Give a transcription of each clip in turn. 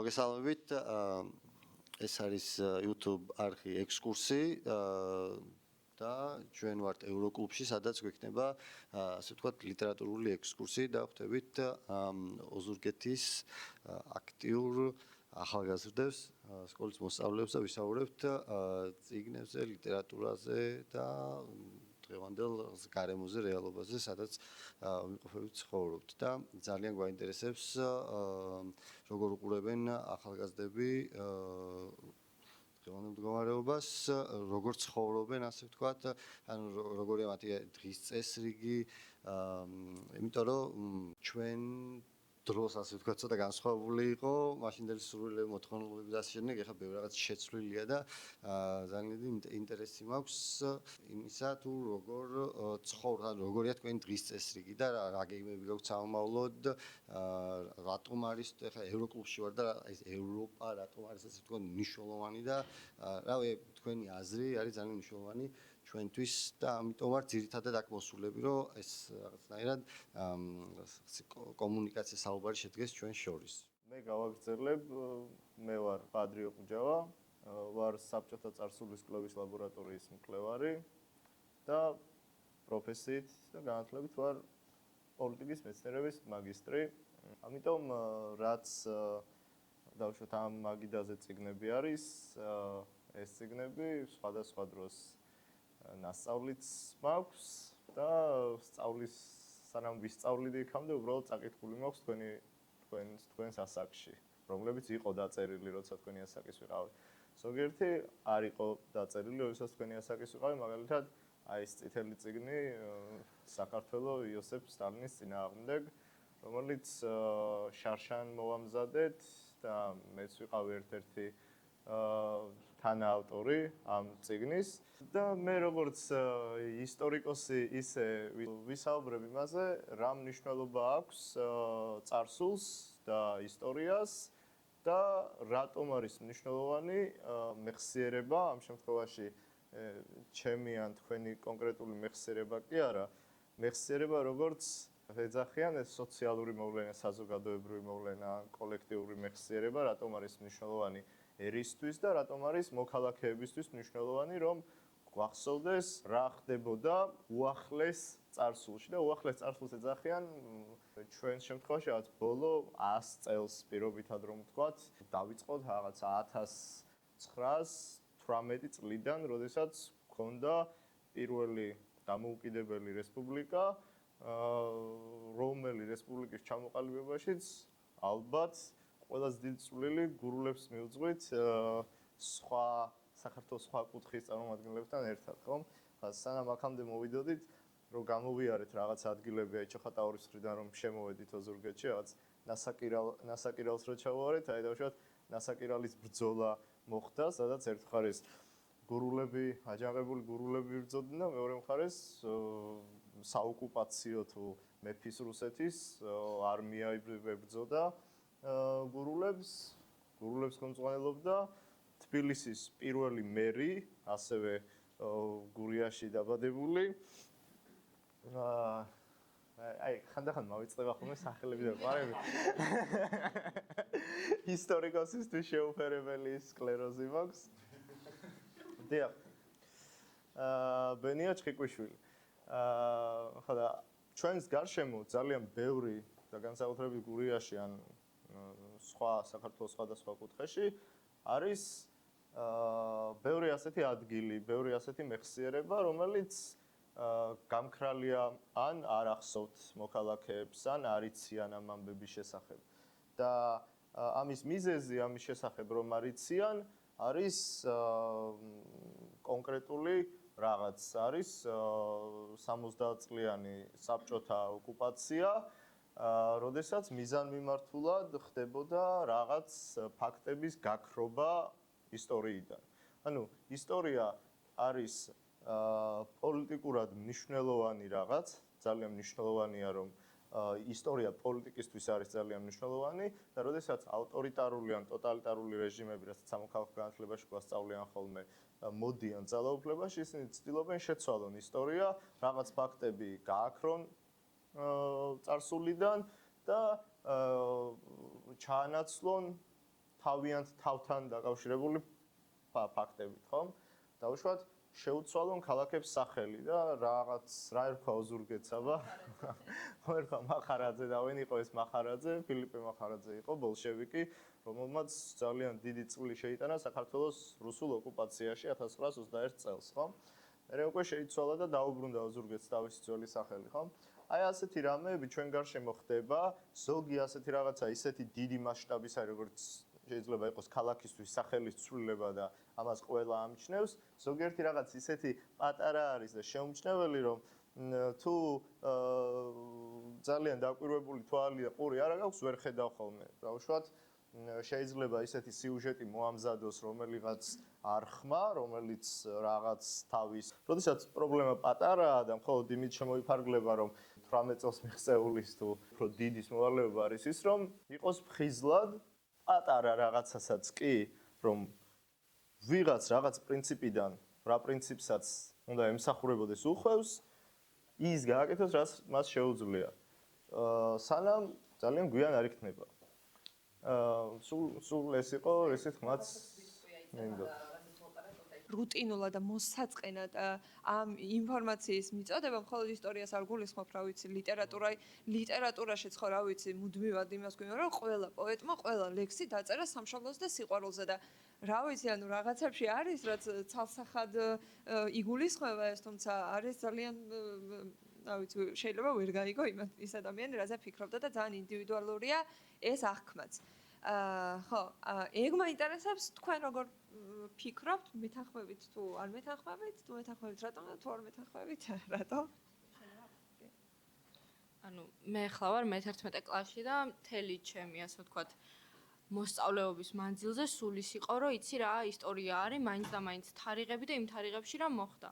მოგესალმებით. ეს არის YouTube არხი ექსკურსი და ჩვენ ვართ ევროკლუბში, სადაც გვექნება ასე ვთქვათ ლიტერატურული ექსკურსი და ხვდებით ოზურგეთის აქტიურ ახალგაზრდებს, სკოლის მოსწავლეებს და ვისაუბრებთ წიგნებზე, ლიტერატურაზე და დღევანდელ გარემოზე, რეალობაზე, სადაც ვიმყოფებით ცხოვრობთ და ძალიან გვაინტერესებს როგორ უყურებენ ახალგაზრდები დღევანდელ მდგომარეობას, როგორ ცხოვრობენ, ასე ვთქვათ, ანუ როგორია მათი დღის წესრიგი, იმიტომ რომ ჩვენ დროს ასე ვთქვათ, ცოტა განსხვავებული იყო, მაშინდელი სურვილები, მოთხოვნილობები და ასე შემდეგ, ეხლა ბევრი რაღაც შეცვლილია და ძალიან დიდი ინტერესი მაქვს იმისა, თუ როგორ ცხოვრობთ, ანუ როგორია თქვენი დღის წესრიგი და რა გეგმები გაქვთ სამომავლოდ, რატომ არის ეხლა ევროკლუბში ვარ და ეს ევროპა რატომ არის ასე ვთქვათ მნიშვნელოვანი და რავი, თქვენი აზრი არის ძალიან მნიშვნელოვანი ჩვენთვის და ამიტომ ვარ ძირითადად აქ მოსულები, რომ ეს რაღაცნაირად კომუნიკაცია საუბარი შედგეს ჩვენ შორის. მე გავაგრძელებ, მე ვარ პატრიო ყუჯავა, ვარ საბჭოთა წარსულის კვლევის ლაბორატორიის მკვლევარი და პროფესიით და განათლებით ვარ პოლიტიკის მეცნიერების მაგისტრი. ამიტომ რაც დავუშვათ ამ მაგიდაზე წიგნები არის, ეს წიგნები სხვადასხვა დროს ნასწავლიც მაქვს და სწავლის სანამ ვისწავლიდი იქამდე უბრალოდ წაკითხული მაქვს თქვენს ასაკში, რომლებიც იყო დაწერილი, როცა თქვენი ასაკის ვიყავი. ზოგიერთი არ იყო დაწერილი, როდესაც თქვენი ასაკის ვიყავი, მაგალითად, აი ეს წითელი წიგნი საქართველოს იოსებ სტალინის წინააღმდეგ, რომელიც შარშან მოვამზადეთ და მეც ვიყავი ერთ-ერთი თანაავტორი ამ წიგნის და მე როგორც ისტორიკოსი ისე ვისაუბრებ იმაზე, რა მნიშვნელობა აქვს წარსულს და ისტორიას და რატომ არის მნიშვნელოვანი მეხსიერება, ამ შემთხვევაში ჩემი ან თქვენი კონკრეტული მეხსიერება კი არა, მეხსიერება როგორც ეძახიან ეს სოციალური მოვლენა, საზოგადოებრივი მოვლენა, კოლექტიური მეხსიერება, რატომ არის მნიშვნელოვანი ერისთვის და რატომ არის მოქალაქეებისთვის მნიშვნელოვანი, რომ გვახსოვდეს რა ხდებოდა უახლეს წარსულში და უახლეს წარსულს ეძახიან ჩვენს შემთხვევაში რაღაც ბოლო 100 წელს პირობითად რომ ვთქვათ, დავიწყოთ რაღაც 1918 წლიდან, როდესაც ჰქონდა პირველი დამოუკიდებელი რესპუბლიკა, რომელი რესპუბლიკის ჩამოყალიბებაშიც ალბათ ყველაზე დიდი წვლილი გურულებს მიუძღვით სხვა საქართველოს სხვა კუთხის წარმომადგენლებთან ერთად, ხომ? სანამ აქამდე მოვიდოდით, რომ გამოვიარეთ რაღაც ადგილები, აი ჩოხატაურის მხრიდან რომ შემოვედით ოზურგეთში, რაღაც ნასაკირალს რო ჩავუარეთ, აი დავუშვათ ნასაკირალის ბრძოლა მოხდა, სადაც ერთ მხარეს გურულები, აჯანყებული გურულები იბრძოდნენ და მეორე მხარეს საოკუპაციო თუ მეფის რუსეთის არმია იბრძოდა გურულებს ხელმძღვანელობდა თბილისის პირველი მერი, ასევე გურიაში დაბადებული. აი, ხანდახან მავიწყდება ხოლმე სახელები და ყვარები. ისტორიკოსისთვის შეუფერებელი სკლეროზი მაქვს. დიახ. ბენია ჩხიკვიშვილი. ხოდა ჩვენს გარშემო ძალიან ბევრი და განსაკუთრებით გურიაში ან სხვა საქართველოს სხვადასხვა კუთხეში არის ბევრი ასეთი ადგილი, ბევრი ასეთი მეხსიერება, რომელიც გამქრალია ან არ ახსოვთ მოქალაქეებს, ან არ იციან ამ ამბების შესახებ. და ამის მიზეზი ამის შესახებ რომ არ იციან, არის კონკრეტული რაღაც, არის 70 წლიანი საბჭოთა ოკუპაცია, როდესაც მიზანმიმართულად ხდებოდა რაღაც ფაქტების გაქრობა ისტორიიდან. ანუ ისტორია არის პოლიტიკურად მნიშვნელოვანი რაღაც, ძალიან მნიშვნელოვანია რომ ისტორია პოლიტიკისთვის არის ძალიან მნიშვნელოვანი და როდესაც ავტორიტარული ან ტოტალიტარული რეჟიმები, რასაც სამოქალაქო განათლებაში გვასწავლიან ხოლმე, მოდიან ძალაუფლებაში, ისინი ცდილობენ შეცვალონ ისტორია, რაღაც ფაქტები გააქრონ წარსულიდან და ჩაანაცვლონ თავიანთ თავთან დაკავშირებული ფაქტებით, ხო? დავუშვათ შეუცვალონ ქალაქებს სახელი და რა ერქვა ოზურგეცაბა. ხო ერქვა მახარაძე და ვინ იყო ეს მახარაძე? ფილიპე მახარაძე იყო ბოლშევიკი, რომელმაც ძალიან დიდი წვლილი შეიტანა საქართველოს რუსულ ოკუპაციაში 1921 წელს, ხო? მერე უკვე შეიცვალა და დაუბრუნდა ოზურგეთს თავისი ძველი სახელი, ხო? აი ასეთი რამეები ჩვენ გარშემო ხდება, ზოგი ასეთი რაღაცა ისეთი დიდი მასშტაბის არის, როგორც შეიძლება იყოს ქალაქისთვის სახელის ცვლილება და ამას ყველა ამჩნევს, ზოგიერთი რაღაც ისეთი პატარა არის და შეუმჩნეველი, რომ თუ ძალიან დაკვირვებული თვალი და ყური არ აქვს, ვერ ხედავ ხოლმე. დავუშვათ, შეიძლება ისეთი სიუჟეტი მოამზადოს რომელიღაც არხმა, რომელიც რაღაც თავის, როდესაც პრობლემა პატარაა და მხოლოდ იმით შემოიფარგლება, რომ 18 წელს მიღწეულის თუ უფრო დიდის მოვალეობა არის ის, რომ იყოს ფხიზლად პატარა რაღაცასაც კი, რომ ვიღაც რაღაც პრინციპიდან, რა პრინციპსაც უნდა ემსახურებოდეს უხვევს, ის გააკეთოს, რაც მას შეუძლია. სანამ ძალიან გვიან არ იქნება. სულ ეს იყო, ისეთ ხმაც მინდოდა. რუტინულად და მოსაწყენად ამ ინფორმაციის მიწოდება მხოლოდ ისტორიას არ გულისხმობ, რა ვიცი, ლიტერატურაშიც ხო, რა ვიცი, მუდმივად იმას გვიმეორ, რომ ყველა პოეტმა ყველა ლექსი დაწერა სამშობლოს და სიყვარულზე და რა ვიცი, ანუ რაღაცებში არის, რაც ცალსახად იგულისხმება ეს, თუმცა არის ძალიან რა ვიცი, შეიძლება ვერ გაიგო ის ადამიანი, რაზე ფიქრობდა და ძალიან ინდივიდუალურია ეს აღქმაც. ხო, ეგ მაინტერესებს თქვენ როგორ ფიქრობთ, მეთანხმებით თუ არ მეთანხმებით, თუ მეთანხმებით რატომ და თუ არ მეთანხმებით რატომ? ანუ მე ხლა ვარ მე-11 კლასში და მთელი ჩემი, ასე ვთქვათ, მოსწავლეობის მანძილზე სულ ის იყო, რომ იცი რა ისტორია არის, მაინც და მაინც თარიღები და იმ თარიღებში რა მოხდა.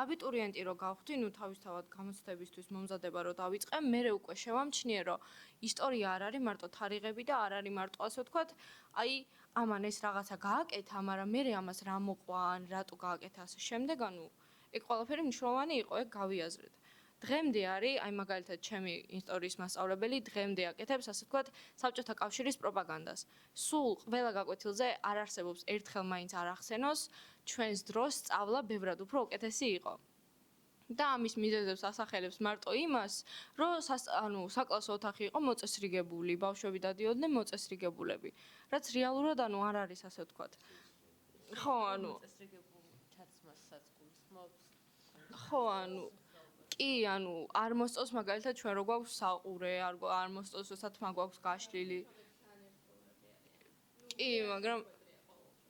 აბიტურიენტი რო გავხდი, ნუ თავისთავად გამოცდებისთვის მომზადება რო დავიწყე, მე უკვე შევამჩნიე, რომ ისტორია არ არის მარტო თარიღები და არ არის მარტო ასე ვთქვათ, აი ამან ეს რაღაცა გააკეთა, მაგრამ მე ამას რა მოყვა ან რატო გააკეთა ასე შემდეგ, ანუ ეგ ყველაფერი მნიშვნელოვანი იყო, ეგ გავიაზრეთ. დღემდე არის, აი მაგალითად ჩემი ისტორიის მასწავლებელი დღემდე აკეთებს ასე ვთქვათ საბჭოთა კავშირის პროპაგანდას. სულ ყველა გაკვეთილზე არ არსებობს ერთხელ მაინც არ ახსენოს ჩვენს დროს სწავლა ბევრად უფრო უკეთესი იყო. და ამის მიზეზებს ასახელებს მარტო იმას, რომ ანუ საკლასო ოთახი იყო მოწესრიგებული, ბავშვები დადიოდნენ მოწესრიგებულები, რაც რეალურად ანუ არ არის ასე ვთქვათ. ხო, ანუ მოწესრიგებული ჩაცმასაც გულისხმობს. ხო, ანუ კი, ანუ არ მოსწონს მაგალითად ჩვენ რო გვაქვს საყურე, არ მოსწონს როდესაც თმა გვაქვს გაშლილი. კი, მაგრამ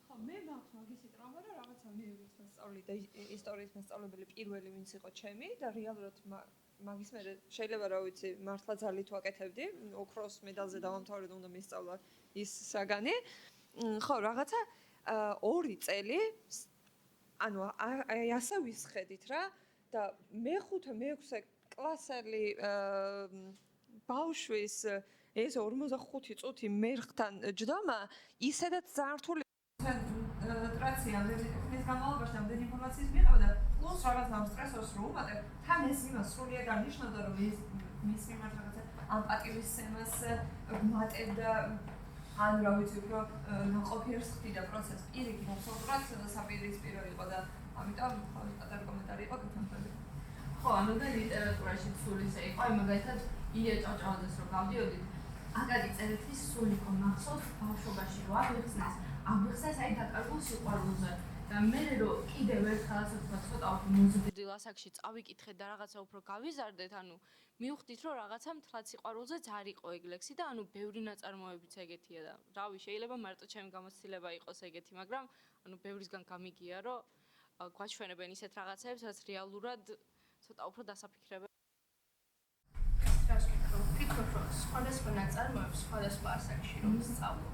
ხო, მე მაქვს მაგისი ტრაუმა, რომ რაღაცა მიიღეთ მასწავლი და ისტორიის მასწავლებელი პირველი ვინც იყო ჩემი და რეალურად მაგის მე შეიძლება რა ვიცი, მართლა ძალით ვაკეთებდი, ოქროს მედალზე დავამთავრე და უნდა მისწავლა ის საგანი. ხო, რაღაცა 2 წელი ანუ აი ასე ვისხედით რა და მე-5-მე-6 კლასელი ბავშვის ეს 45 წუთი მერხთან ჯდომა ისედაც ძალიან რთული ტრაცია ეს გამალობაში ამ ინფორმაციის მიყავდა პლუს რაღაც ამ სტრესორს რო უმატებ თან ეს იმას სრულიად არ ნიშნავდა რომ მის მიმართ რაღაცა ამ პატივისცემას მატებდა ან რა ვიცი უფრო ნაყოფიერს ხდიდა პროცესს პირიქით აბსოლუტურად საპირისპირო იყო და ამიტომ პატარა კომენტარი იყო გითხრები. ხო, ანუ და ლიტერატურაში სულ ისე იყო, აი მაგალითად ილია ჭავჭავაძეს რო გავდიოდით, აკაკი წერეთლის სულ იყო მახსოვს ბავშვობაში რო აღიხსნეს აი დაკარგულ სიყვარულზე და მე რო კიდევ ერთხელ ასე ვთქვათ, ცოტა უფრო მოზრდილ ასაკში წავიკითხეთ და რაღაცა უფრო გავიზარდეთ, ანუ მივხვდით რომ რაღაცა მთლად სიყვარულზეც არ იყო ეგ ლექსი და ანუ ბევრი ნაწარმოებიც ეგეთია და რავი, შეიძლება მარტო ჩემი გამოცდილება იყოს ეგეთი, მაგრამ ანუ ბევრისგან გამიგია რომ გვაჩვენებენ ისეთ რაღაცებს, რაც რეალურად ცოტა უფრო დასაფიქრებელ. ვფიქრობ, რომ სხვადასხვა ნაწარმოებს სხვადასხვა ასაკში რომ სწავლობ.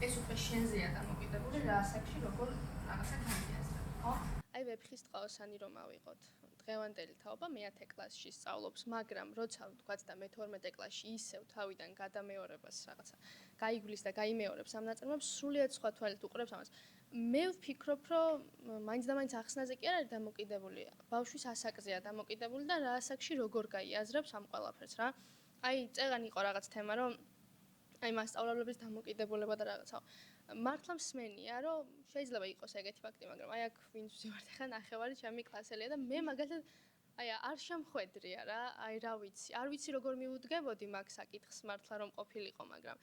ეს უკვე შენზეა დამოკიდებული რა ასაკში როგორ რაღაცა განიაზრებ, ხო? აი ვეფხის ტყაოსანი რომ ავიღოთ. დღევანდელი თაობა მე-10 კლასში სწავლობს, მაგრამ როცა ვთქვათ და მე-12 კლასში ისევ თავიდან გადამეორებას რაღაცა გაიგვლის და გაიმეორებს ამ ნაწარმოებს, სრულიად სხვა თვალით უყურებს ამას. მე ვფიქრობ, რომ მაინც და მაინც ახსნაზე კი არ არის დამოკიდებული. ბავშვის ასაკზეა დამოკიდებული და რა ასაკში როგორ გაიაზრებს ამ ყველაფერს რა. აი, წეგან იყო რაღაც თემა, რომ აი მასწავლებლების დამოკიდებულება და რაღაცა. მართლა მსმენია, რომ შეიძლება იყოს ეგეთი ფაქტი, მაგრამ აი აქ ვინც ვზივართ ახლა ნახევარი ჩემი კლასელია და მე მაგალითად აი არ შემხვედრია რა, აი რა ვიცი, არ ვიცი როგორ მიუდგებოდი მაგ საკითხს მართლა რომ ყოფილიყო, მაგრამ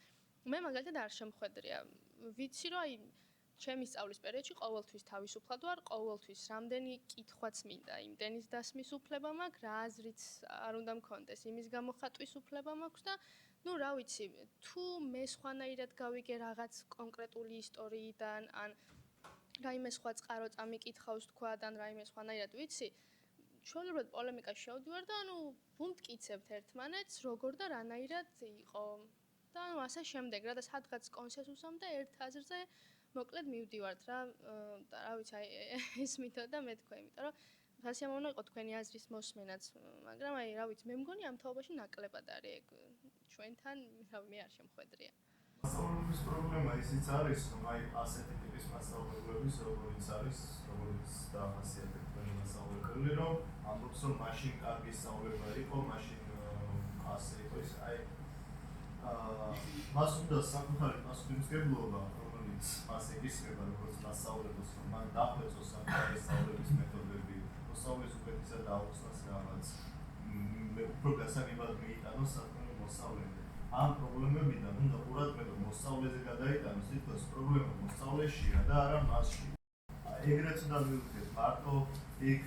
მე მაგალითად არ შემხვედრია. ვიცი რომ აი ჩემი სწავლის პერიოდში ყოველთვის თავისუფლად ვარ, ყოველთვის რამდენი კითხვაც მინდა, იმდენის დასმის უფლება მაქვს, რა აზრიც არ უნდა მქონდეს, იმის გამოხატვის უფლება მაქვს და ну, რა ვიცი, თუ მე სხვანაირად გავიგე რაღაც კონკრეტული ისტორიიდან, ან რაიმე სხვა წყარო წამიკითხავს თქვა, ან რაიმე სხვანაირად ვიცი, ჩვეულებრივად პოლემიკაში შევდივარ და ანუ ვუმტკიცებთ ერთმანეთს, როგორ და რანაირად იყო. და ანუ ასე შემდეგ, რა და სადღაც კონსენსუსამდე ერთ აზრზე მოკლედ მივდივართ რა. და რა ვიცი, აი ეს მითოდა მე თქვა, იმიტომ რომ სასიამოვნო იყო თქვენი აზრის მოსმენაც, მაგრამ აი რა ვიცი, მე მგონი ამ თაობაში ნაკლებად არის ეგ ჩვენთან, რავი, მე არ შემხვედრია. მასწავლებლების პრობლემა ისიც არის, რომ აი ასეთი ტიპის მასწავლებლების, როგორც არის, როგორც დაახასიათებთ თქვენი მასწავლებელი, რომ ამბობს, რომ მაშინ კარგი სწავლება იყო, მაშინ ასე იყო ის, აი მას უნდა საკუთარი პასუხისმგებლობა, რომელიც მას ეკისრება როგორც მასწავლებელს, რომ მან დახვეწოს საკუთარი სწავლების მეთოდები, მოსწავლეს უკეთესად აუხსნას რაღაც, უფრო გასაგებად მიიტანოს საკუთარი მოსწავლე. ამ პრობლემებიდან უნდა ყურადღება მოსწავლეზე გადაიტანოს, თითქოს პრობლემა მოსწავლეშია და არა მასში. ეგრეც უნდა მივხვდეთ, მარტო იქ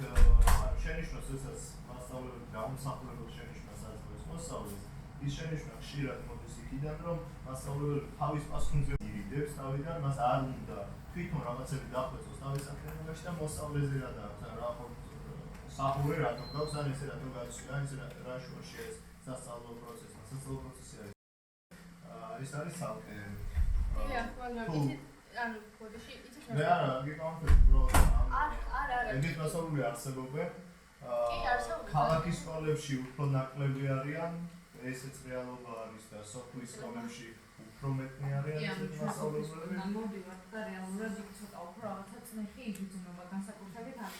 შენიშვნას, როდესაც მასწავლებელი გამოსახულებელ შენიშვნას აძლევს მოსწავლეს, ის შენიშვნა ხშირად მოდის იქიდან, რომ მასწავლებელი თავის პასუხისმგებლობას ირიდებს თავიდან, მას არ უნდა თვითონ რაღაცები დახვეწოს თავის საქმიანობაში და მოსწავლეზე გადააქვს, რა სახური რატომ გაქვს, ან ესე რატომ გაჩვია, ან ესე რა შუაში ეს სასწავლო პროცესი. სასწავლო პროცესი არის ეს არის ცალკე. ანუ ბოდიში იცით მე არა, გიკონფერენს ბრო. არა. ეგეთ მასწავლებლები არსებობენ. კი, არსებობენ. ქალაქის სკოლებში უფრო ნაკლები არიან, ესეც რეალობა არის და სოფლის სკოლებში უფრო მეტნი არიან ესეთი მასწავლებლები. მოდივართ და რეალურად იქ ცოტა უფრო რაღაცა წნეხი იგრძნობა განსაკუთრებით ამ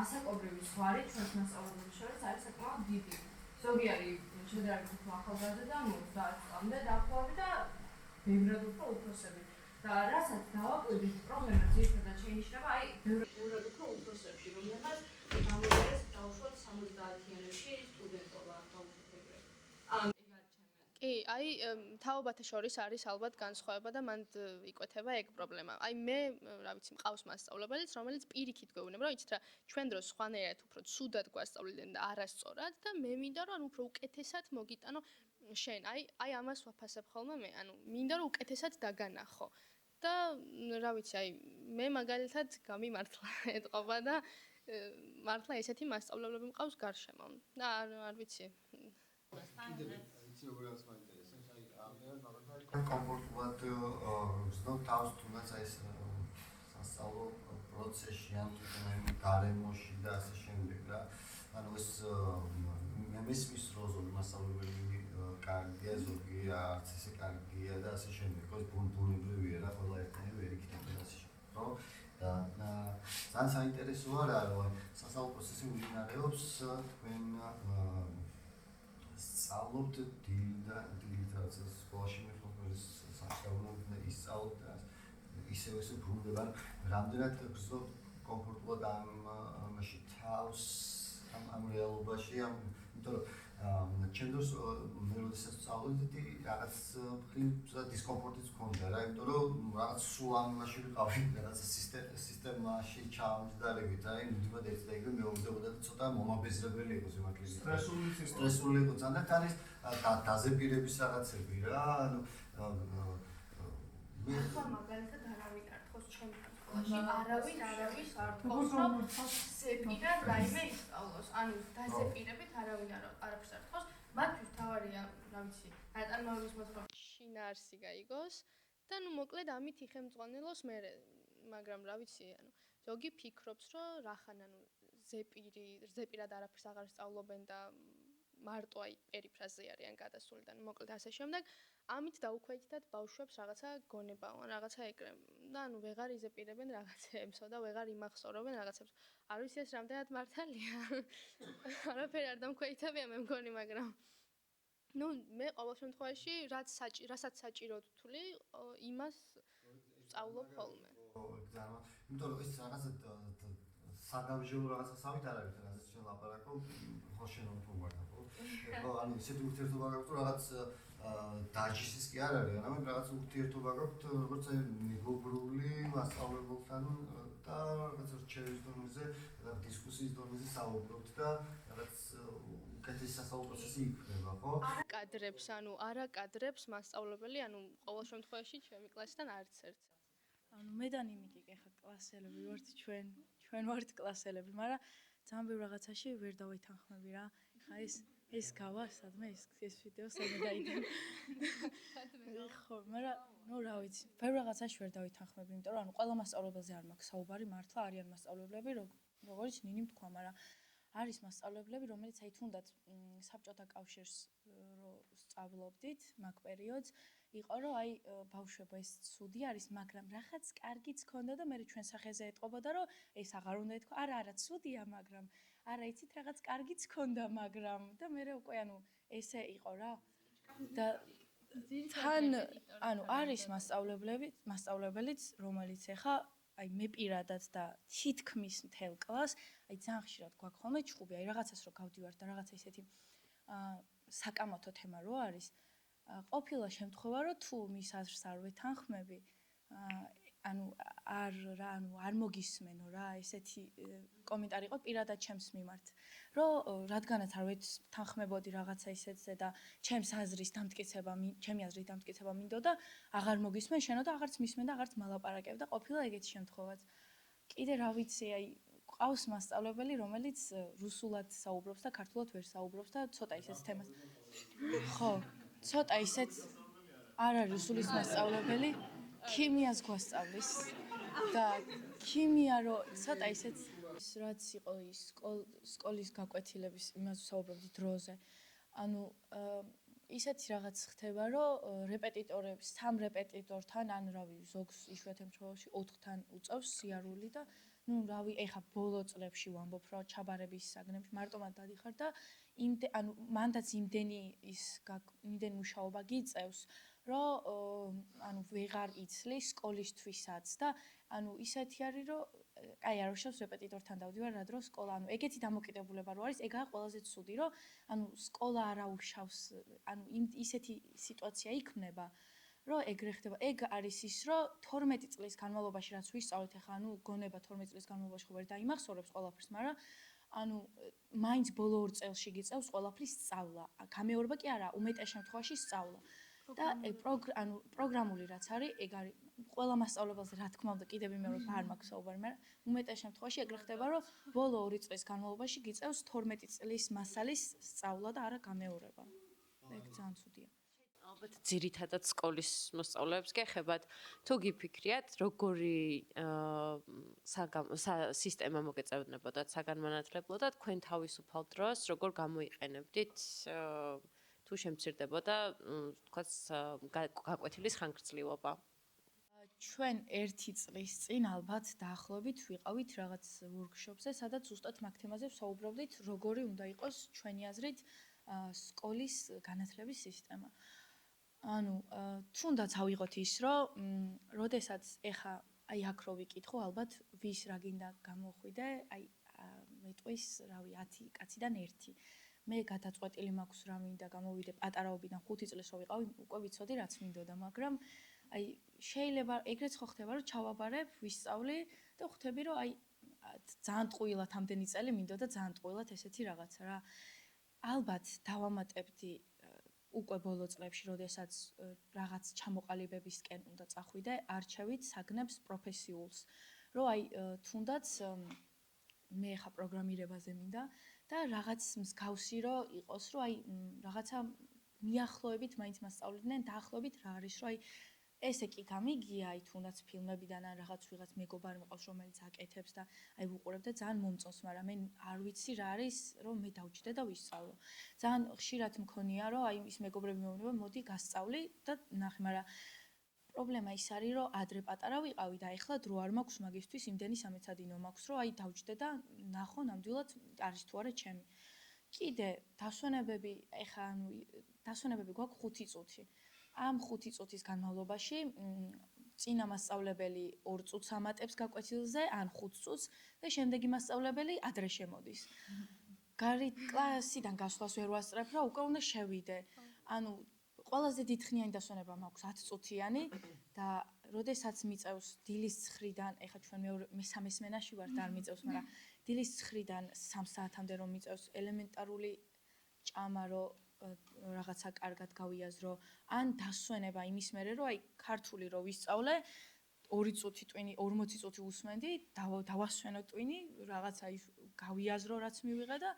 ასაკობრივი ზღვარი ჩვენს მასწავლებლებს შორის არის საკმაოდ დიდი. ზოგი არის შედარებით უფრო ახალგაზრდა და 30 წლამდე დაახლოებით და ბევრად უფრო უფროსები. და რასაც დავაკვირდით, პრობლემა ძირითადად შეინიშნება აი ბევრად უფრო უფროსებში, რომელსაც გამოდიეს დაუშვათ 70-იანებში სტუდენტობა დაუშვებები. კი, აი თაობათა შორის არის ალბათ განსხვავება და მანდ იკვეთება ეგ პრობლემა. აი მე, რა ვიცი, მყავს მასწავლებელიც, რომელიც პირიქით გვეუბნება, რომ იცით რა, ჩვენ დროს სხვანაირად უფრო ცუდად გვასწავლიდნენ და არასწორად და მე მინდა რომ უფრო უკეთესად მოგიტანო შენ. აი ამას ვაფასებ ხოლმე მე, ანუ მინდა რომ უკეთესად დაგანახო. და რა ვიცი, აი მე მაგალითად გამიმართლა ეთყობა და მართლა ესეთი მასწავლებლები მყავს გარშემო. და არ ვიცი. კომფორტულად ვზნობ თავს, თუნდაც ეს სასწავლო პროცესში ან თვითონ გარემოში და ასე შემდეგ რა. ანუ ეს მე მესმის რომ ზოგი მასწავლებელი კარგია, ზოგი არც ისე კარგია და ასე შემდეგ. ეს ბუნებრივია რა, ყველა ერთნაირი ვერ იქნება და ასე შემდეგ. ხო? და ძალიან საინტერესოა რა, რომ სასწავლო პროცესი მიმდინარეობს თქვენ სწავლობთ დილით სკოლაში მიხდომის სასწავლებლად და ისწავლობთ და ისევ ბრუნდება რამდენად გრძნობ კომფორტულად ამაში თავს ამ რეალობაში იმიტომ რომ ჩემ დროს მე როდესაც სწავლობდი რაღაც მხრივ დისკომფორტიც მქონდა რა იმიტომ რომ რაღაც სულ ამაში ვიყავი რაღაც სისტემაში ჩამჯდარებით რა იმდივად ერთ და იგივე მეუბნებოდა და ცოტა მომაბეზრებელი იყო სიმართლე სტრესული იყო ძალიან და არის დაზეპირების რაღაცები რა ანუ მე მაგალითად არავინ არ თქოს ჩემთან სკოლაში არავინ არ თქოს რომ ზეპირად რაიმე ისწავლოს ანუ დაზეპირებით არავინ არაფერს არ თქოს მათთვის თავარია რა ვიცი ატარმოების მოწყობა შინაარსი გაიგოს და ნუ მოკლედ ამით იხემწვანელოს მე მაგრამ რა ვიცი ანუ ზოგი ფიქრობს რომ რახან ანუ ზეპირად არაფერს აღარ სწავლობენ და მარტო აი პერიფრაზე არიან გადასული და მოკლედ ასე შემდეგ ამით დაუქვეითდათ ბავშვებს რაღაცა გონება ან რაღაცა ეკრემ და ანუ ვეღარ იზეპირებენ რაღაცეებსო და ვეღარ იმახსოვრობენ რაღაცებს არ ვიცი ეს რამდენად მართალია არაფერი არ დამქვეითებია მე მგონი მაგრამ ნუ მე ყოველ შემთხვევაში რასაც საჭიროდ ვთვლი იმას სწავლობ ხოლმე. ძალიან, იმიტომ რომ ეს რაღაცა საგამჟელო რაღაცასავით არ არის, რაზეც ჩვენ ლაპარაკობ, ხო შენ თუ ვარ ხო? ხო, ანუ ისეთი ურთიერთობა გაქვთ, რომ რაღაც დაჯისის კი არ არის, არამედ რაღაც ურთიერთობა გაქვთ, როგორც აი მეგობრული მასწავლებელთან და რაღაც რჩევის დონეზე და დისკუსიის დონეზე საუბრობთ და რაღაც უკეთესი სასწავლო პროცესი იქნება, ხო? კადრებს, არა კადრებს მასწავლებელი, ყოველ შემთხვევაში ჩემი კლასიდან არც ერთ. მე და ნიმიკი ხა კლასელები ვართ ჩვენ ვართ კლასელები, მაგრამ ძალიან ბევრ რაღაცაში ვერ დავეთანხმები რა. ხა ეს გავა სადმე ეს ვიდეო სადმე დაიდგა. ხო, მაგრამ რა ვიცი, ბევრ რაღაცაში ვერ დავეთანხმები, იმიტომ რომ ყველა მასწავლებელზე არ მაქვს საუბარი, მართლა არიან მასწავლებლები, როგორც ნინიმ თქვა, მაგრამ არის მასწავლებლები, რომელიც აი თუნდაც საბჭოთა კავშირს რო სწავლობდით, მაგ პერიოდს იყო რომ აი ბავშვებო ეს ცუდი არის, მაგრამ რაღაც კარგიც ქონდა და მე ჩვენ სახეზე ეტყობოდა რომ ეს აღარ უნდა ეთქვა. არა, ცუდია, მაგრამ არა იცით რაღაც კარგიც ქონდა, მაგრამ და მე უკვე ესე იყო რა. და თან არის მასწავლებელიც, რომელიც ეხა აი მე პირადად და თითქმის მთელ კლასს, აი ძალიან ხშირად გვაქვს ხოლმე ჩხუბი, აი რაღაცას რო გავდივართ და რაღაცა ისეთი საკამათო თემა რო არის, ყოფილა შემთხვევა რომ თუ მის აზრს არ ვეთანხმები, არ მოგისმენო რა, ესეთი კომენტარი იყო პირადად ჩემს მიმართ, რომ რადგანაც არ ვეთანხმებოდი რაღაცა ისეთზე და ჩემი აზრის დამტკიცება მინდოდა, აღარ მოგისმენ შენო და აღარც მისმენ და აღარც მალაპარაკებ და ყოფილა ეგეთი შემთხვევაც. კიდე რა ვიცი, აი ყავს მასწავლებელი, რომელიც რუსულად საუბრობს და ქართულად ვერ საუბრობს და ცოტა ისეთ თემას. ხო, ცოტა ისეთ არ არის რუსულის მასწავლებელი, ქიმიას გვასწავლის და ქიმია რო ცოტა ისეთ რაც იყო ის სკოლის გაკვეთილების იმას საუბრობდი დროზე. ისეთი რაღაც ხდება, რომ რეპეტიტორებს, 3 რეპეტიტორთან, ზოგს იშვიათ შემთხვევაში 4-თან უწევს სიარული და ეხა ბოლო წლებში ვამბობ, რომ ჩაბარების საგნებში მარტომად დადიხარ და მანდაც იმდენი მუშაობა გიწევს, რომ ვეღარ იცლის სკოლისთვისაც და ისეთი არის, რომ კაი არ უშავს რეპეტიტორთან დავდივარ რა დრო სკოლა, ეგეთი დამოკიდებულება რო არის, ეგაა ყველაზე ცუდი, რომ სკოლა არა უშავს, ისეთი სიტუაცია იქმნება, რომ ეგრე ხდება. ეგ არის ის, რომ 12 წლის განმავლობაში რაც ვისწავლეთ, ახლა გონება 12 წლის განმავლობაში ხო ვერ დაიმახსოვრებს ყველაფერს, მაგრამ მაინც ბოლო 2 წელში გიწევს ყველაფრის სწავლა. გამეორება კი არა, უმეტეს შემთხვევაში სწავლა. და პროგრამული რაც არის, ეგ არის ყველა მასწავლებელზე რა თქმა უნდა კიდევ იმეორებ არ მაქვს საუბარი, მაგრამ უმეტეს შემთხვევაში ეგრე ხდება, რომ ბოლო 2 წლის განმავლობაში გიწევს 12 წლის მასალის სწავლა და არა გამეორება. ეგ ძალიან ცუდია. ალბათ ძირითადად სკოლის მოსწავლეებს გეხებათ, თუ გიფიქრიათ, როგორი სისტემა მოგეწევნებოდათ საგანმანათლებლო და თქვენ თავისუფალ დროს როგორ გამოიყენებდით თუ შემცირდებოდა, თქვათ, გაკვეთილის ხანგრძლივობა. ჩვენ 1 წლის წინ ალბათ დაახლოებით ვიყავით რაღაც ვორქშოპზე, სადაც ზუსტად მაგ თემაზე ვსაუბრობდით, როგორი უნდა იყოს ჩვენი აზრით სკოლის განათლების სისტემა. თუნდაც ავიღოთ ის, რომ როდესაც ეხა აი აქ რო ვიკითხო, ალბათ ვის რა გინდა გამოხვიდე, აი მეტყვის, 10 კაციდან 1. მე გადაწყვეტილი მაქვს რა მინდა გამოვიდე პატარაობიდან 5 წლის რო ვიყავი, უკვე ვიცოდი რაც მინდოდა, მაგრამ აი შეიძლება ეგრეც ხო ხდება, რომ ჩავაბარებ, ვისწავლი და ხვდები, რომ აი ძალიან ტყუილად ამდენი წელი მინდოდა ძალიან ტყუილად ესეთი რაღაცა რა. ალბათ დავამატებდი უკვე ბოლო წლებში, როდესაც რაღაც ჩამოყალიბებისკენ უნდა წახვიდე, არჩევით საგნებს პროფესიულს. რომ აი თუნდაც მე ხა პროგრამირებაზე მინდა და რაღაც მსგავსი რო იყოს, რომ აი რაღაცა მიახლოებით მაინც მასწავლებდნენ, დაახლოებით რა არის, რომ აი ესე კი გამიგია, აი თუნდაც ფილმებიდან ან რაღაც ვიღაც მეგობარი მყავს, რომელიც აკეთებს და აი ვუყურებ და ძალიან მომწონს, მაგრამ მე არ ვიცი რა არის, რომ მე დავჭიდე და ვისწავლო. ძალიან ხშირად მქონია, რომ აი ის მეგობრები მეუბნება, მოდი გასწავლი და ნახე, მაგრამ პრობლემა ის არის, რომ ადრე პატარა ვიყავი და ეხლა დრო არ მაქვს მაგისთვის, იმდენი სამეცადინო მაქვს, რომ აი დავჭიდე და ნახო ნამდვილად არის თუ არა ჩემი. კიდე დასვენებები, ეხლა დასვენებები გვაქვს 5 წუთი. ამ 5 წუთის განმავლობაში წინა მასწავლებელი 2 წუთს ამატებს გაკვეთილზე, ან 5 წუთს და შემდეგი მასწავლებელი ადრე შემოდის. გარეთ კლასიდან გასვლას ვერ ვასწრებ, რა უკვე უნდა შევიდე. ანუ ყველაზე დიდხნიანი დასვენება მაქვს 10 წუთიანი და როდესაც მიწევს დილის 9-დან, ეხლა ჩვენ მესამე სმენაში ვართ და არ მიწევს, მაგრამ დილის 9-დან 3 საათამდე რომ მიწევს ელემენტარული ჭამა რომ რაღაცა კარგად გავიაზრო, ან დასვენება იმის მერე რომ აი ქართული რო ვისწავლე 2 წუთი ტვინი 40 წუთი უსმენდი, დავასვენო ტვინი, რაღაცა გავიაზრო რაც მივიღე და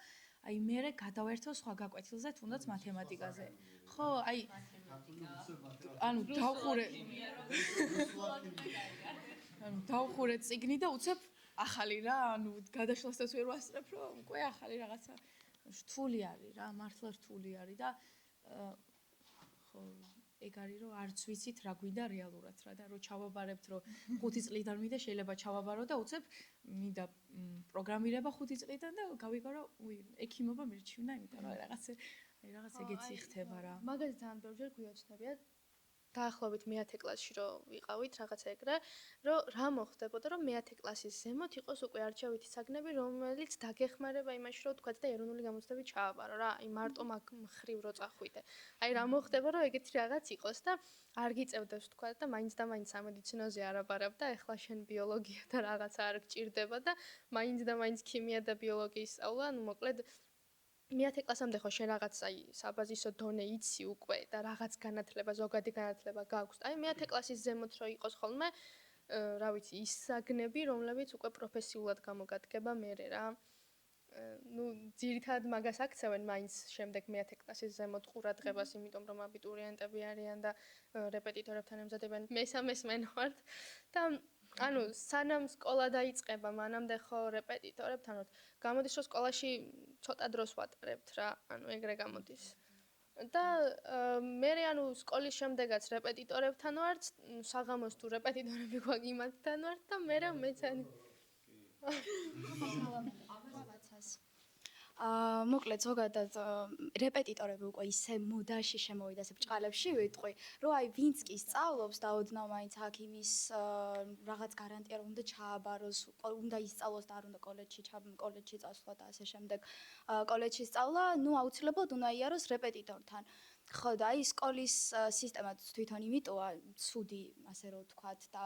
აი მე გადავერთო სხვა გაკვეთილზე, თუნდაც მათემატიკაზე. ხო, აი ანუ დავხურე წიგნი და უცებ ახალი რა, ანუ გადაშლასაც ვერ ვასწრებ, რომ უკვე ახალი რაღაცა რთული არის რა, მართლა რთული არის და ხო, ეგ არის რომ არც ვიცით რა გვინდა რეალურად რა და რო ჩავაბარებთ რომ 5 წლიდან მინდა შეიძლება ჩავაბარო და უცებ მინდა პროგრამირება 5 წლიდან და გავიგო რომ ექიმობა მერჩივნა, იმიტომ რომ რაღაც ეგეც ხდება რა. მაგალითად ძალიან ბევრჯერ გვიოცნებია დაახლოებით მე-10 კლასში რო ვიყავით რაღაცა ეგრე, რომ რა მოხდებოდა, რომ მე-10 კლასის ზემოთ იყოს უკვე არჩევითი საგნები, რომელიც დაგეხმარება იმაში, რომ თქვათ და ეროვნული გამოცდები ჩააბარო რა, აი მარტო მაგ მხრივ რო წახვიდე. აი რა მოხდება, რომ ეგეთი რაღაც იყოს და არ გიწევდეს თქვათ და მაინც და მაინც სამედიცინოზე არაბარებ და ეხლა შენ ბიოლოგია და რაღაცა არ გჭირდება და მაინც და მაინც ქიმია და ბიოლოგიის სწავლა, ანუ მოკლედ მე-10 კლასამდე ხო შენ რაღაც აი საბაზისო დონე იცი უკვე და რაღაც განათლება, ზოგადი განათლება გაქვს. აი მე-10 კლასის ზემოთ რო იყოს ხოლმე, რა ვიცი, ის საგნები, რომლებიც უკვე პროფესიულად გამოგადგება მერე რა. ნუ ძირითადად მაგას აქცევენ მაინც შემდეგ მე-10 კლასის ზემოთ ყურადღებას, იმიტომ რომ აბიტურიენტები არიან და რეპეტიტორებთან ემზადებიან. მესამე სმენა ვართ და ანუ სანამ სკოლა დაიწყება, მანამდე ხო რეპეტიტორებთან ვართ. გამოდის რომ სკოლაში ცოტა დროს ვატარებთ რა, ანუ ეგრე გამოდის. და მე ანუ სკოლის შემდეგაც რეპეტიტორებთან ვართ, საღამოს თუ რეპეტიტორები გვაქვს იმათთან ვართ და მეც მოკლედ ზოგადად რეპეტიტორები უკვე ისე მოდაში შემოვიდა ესე ბჭყალებში ვიტყვი, რომ აი ვინც კი სწავლობს და ოდნავ მაინც აქ იმის რაღაც გარანტია რომ უნდა ჩააბაროს, უნდა ისწავლოს და არ უნდა კოლეჯში წასვლა და ასე შემდეგ. კოლეჯში სწავლა, ნუ აუცილებლად უნდა იაროს რეპეტიტორთან. ხო და აი სკოლის სისტემა თვითონ იმიტოა ცუდი, ასე რომ ვთქვათ და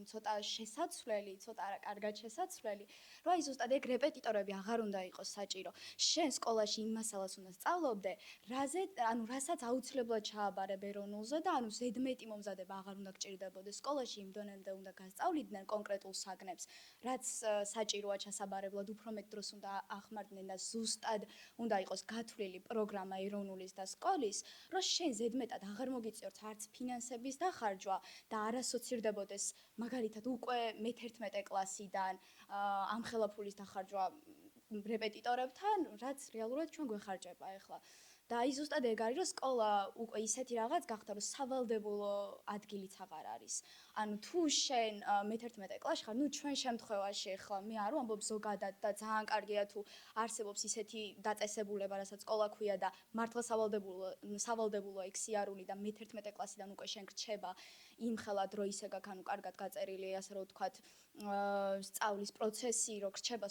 ცოტა შესაძლებელი, ცოტა არა კარგად შესაძლებელი, რომ აი ზუსტად ეგ რეპეტიტორები აღარ უნდა იყოს საჭირო. შენ სკოლაში იმ მასალას უნდა სწავლობდე, რასაც აუცილებლად ჩააბარებ ეროვნულზე და ანუ ზედმეტი მომზადება აღარ უნდა გჭირდებოდეს. სკოლაში იმ დონემდე უნდა გასწავლიდნენ კონკრეტულ საგნებს, რაც საჭიროა ჩასაბარებლად, უფრო მეტ დროს უნდა ახმარდნენ და ზუსტად უნდა იყოს გათვლილი პროგრამა ეროვნულის და სკოლის. რომ შენ ზედმეტად აღარ მოგიწევთ არც ფინანსების დახარჯვა და არასოცირდებოდეს მაგალითად უკვე მე-11 კლასიდან ამხელა ფულის დახარჯვა რეპეტიტორებთან, რაც რეალურად ჩვენ გვეხარჯება ახლა. და აი ზუსტად ეგ არის, რომ სკოლა უკვე ისეთი რაღაც გახდა, რომ სავალდებულო ადგილიც აღარ არის. ანუ თუ შენ მე-11 კლასში ხარ, ნუ ჩვენ შემთხვევაში ახლა მე არ ვამბობ ზოგადად და ძალიან კარგია თუ არსებობს ისეთი დაწესებულება, რასაც სკოლა ქვია და მართლა სავალდებულო ეგ სიარული და მე-11 კლასიდან უკვე შენ გრჩება იმ ხელა დრო ისე გაქვს, ანუ კარგად გაწერილი, ასე რომ ვთქვათ, სწავლის პროცესი, რო გრჩება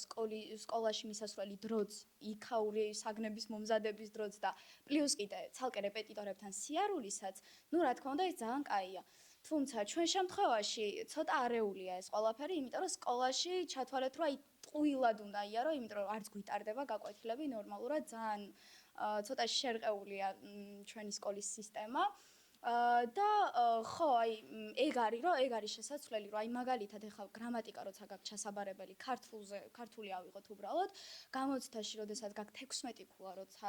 სკოლაში მისასვლელი დროც, იქაური საგნების მომზადების დროც და პლუს კიდე ცალკე რეპეტიტორებთან სიარულისაც, ნუ რა თქმა უნდა ის ძალიან კაია. თუმცა ჩვენ შემთხვევაში ცოტა არეულია ეს ყველაფერი, იმიტომ რომ სკოლაში ჩათვალეთ, რომ აი ტყუილად უნდა იარო, იმიტომ რომ არც გვიტარდება გაკვეთილები ნორმალურად, ძალიან ცოტა შერყეულია ჩვენი სკოლის სისტემა. და ხო, აი ეგ არის შესაძლებელი, რომ აი მაგალითად ახლა გრამატიკა როცა გაქვს ჩასაბარებელი ქართული ავიღოთ უბრალოდ, გამოცდაში როდესაც გაქვს 16 ქულა, როცა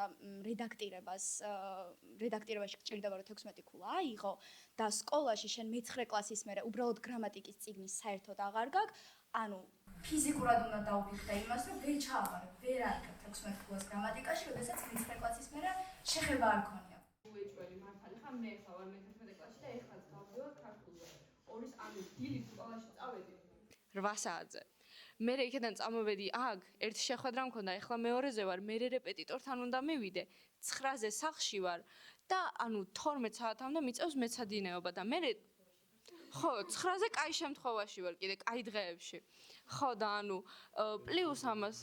რედაქტირებაში გჭირდება რომ 16 ქულა აიღო და სკოლაში შენ მე-9 კლასის მერე უბრალოდ გრამატიკის წიგნი საერთოდ აღარ გაქვს, ანუ ფიზიკურად უნდა დაუფიქრდე იმას, რომ ვერ ჩააბარებ, ვერ აიღებ 16 ქულას გრამატიკაში, როდესაც მე-9 კლასის მერე შეხება არ ქონია. უეჭველი მართალი ხარ, მე ხა ვარ მე-11 კლასში და ეხლაც გავდივარ ქართულზე. ორის ანუ დილით სკოლაში წავედი 8 საათზე. მე იქიდან წამოვედი აქ, ერთი შეხვედრა მქონდა, ეხლა მეორეზე ვარ, მე რეპეტიტორთან უნდა მივიდე. 9-ზე სახლში ვარ და ანუ 12 საათამდე მიწევს მეცადინეობა და მე ხო, 9-ზე კაი შემთხვევაში ვარ კიდე, კაი დღეებში. ხო და ანუ პლუს ამას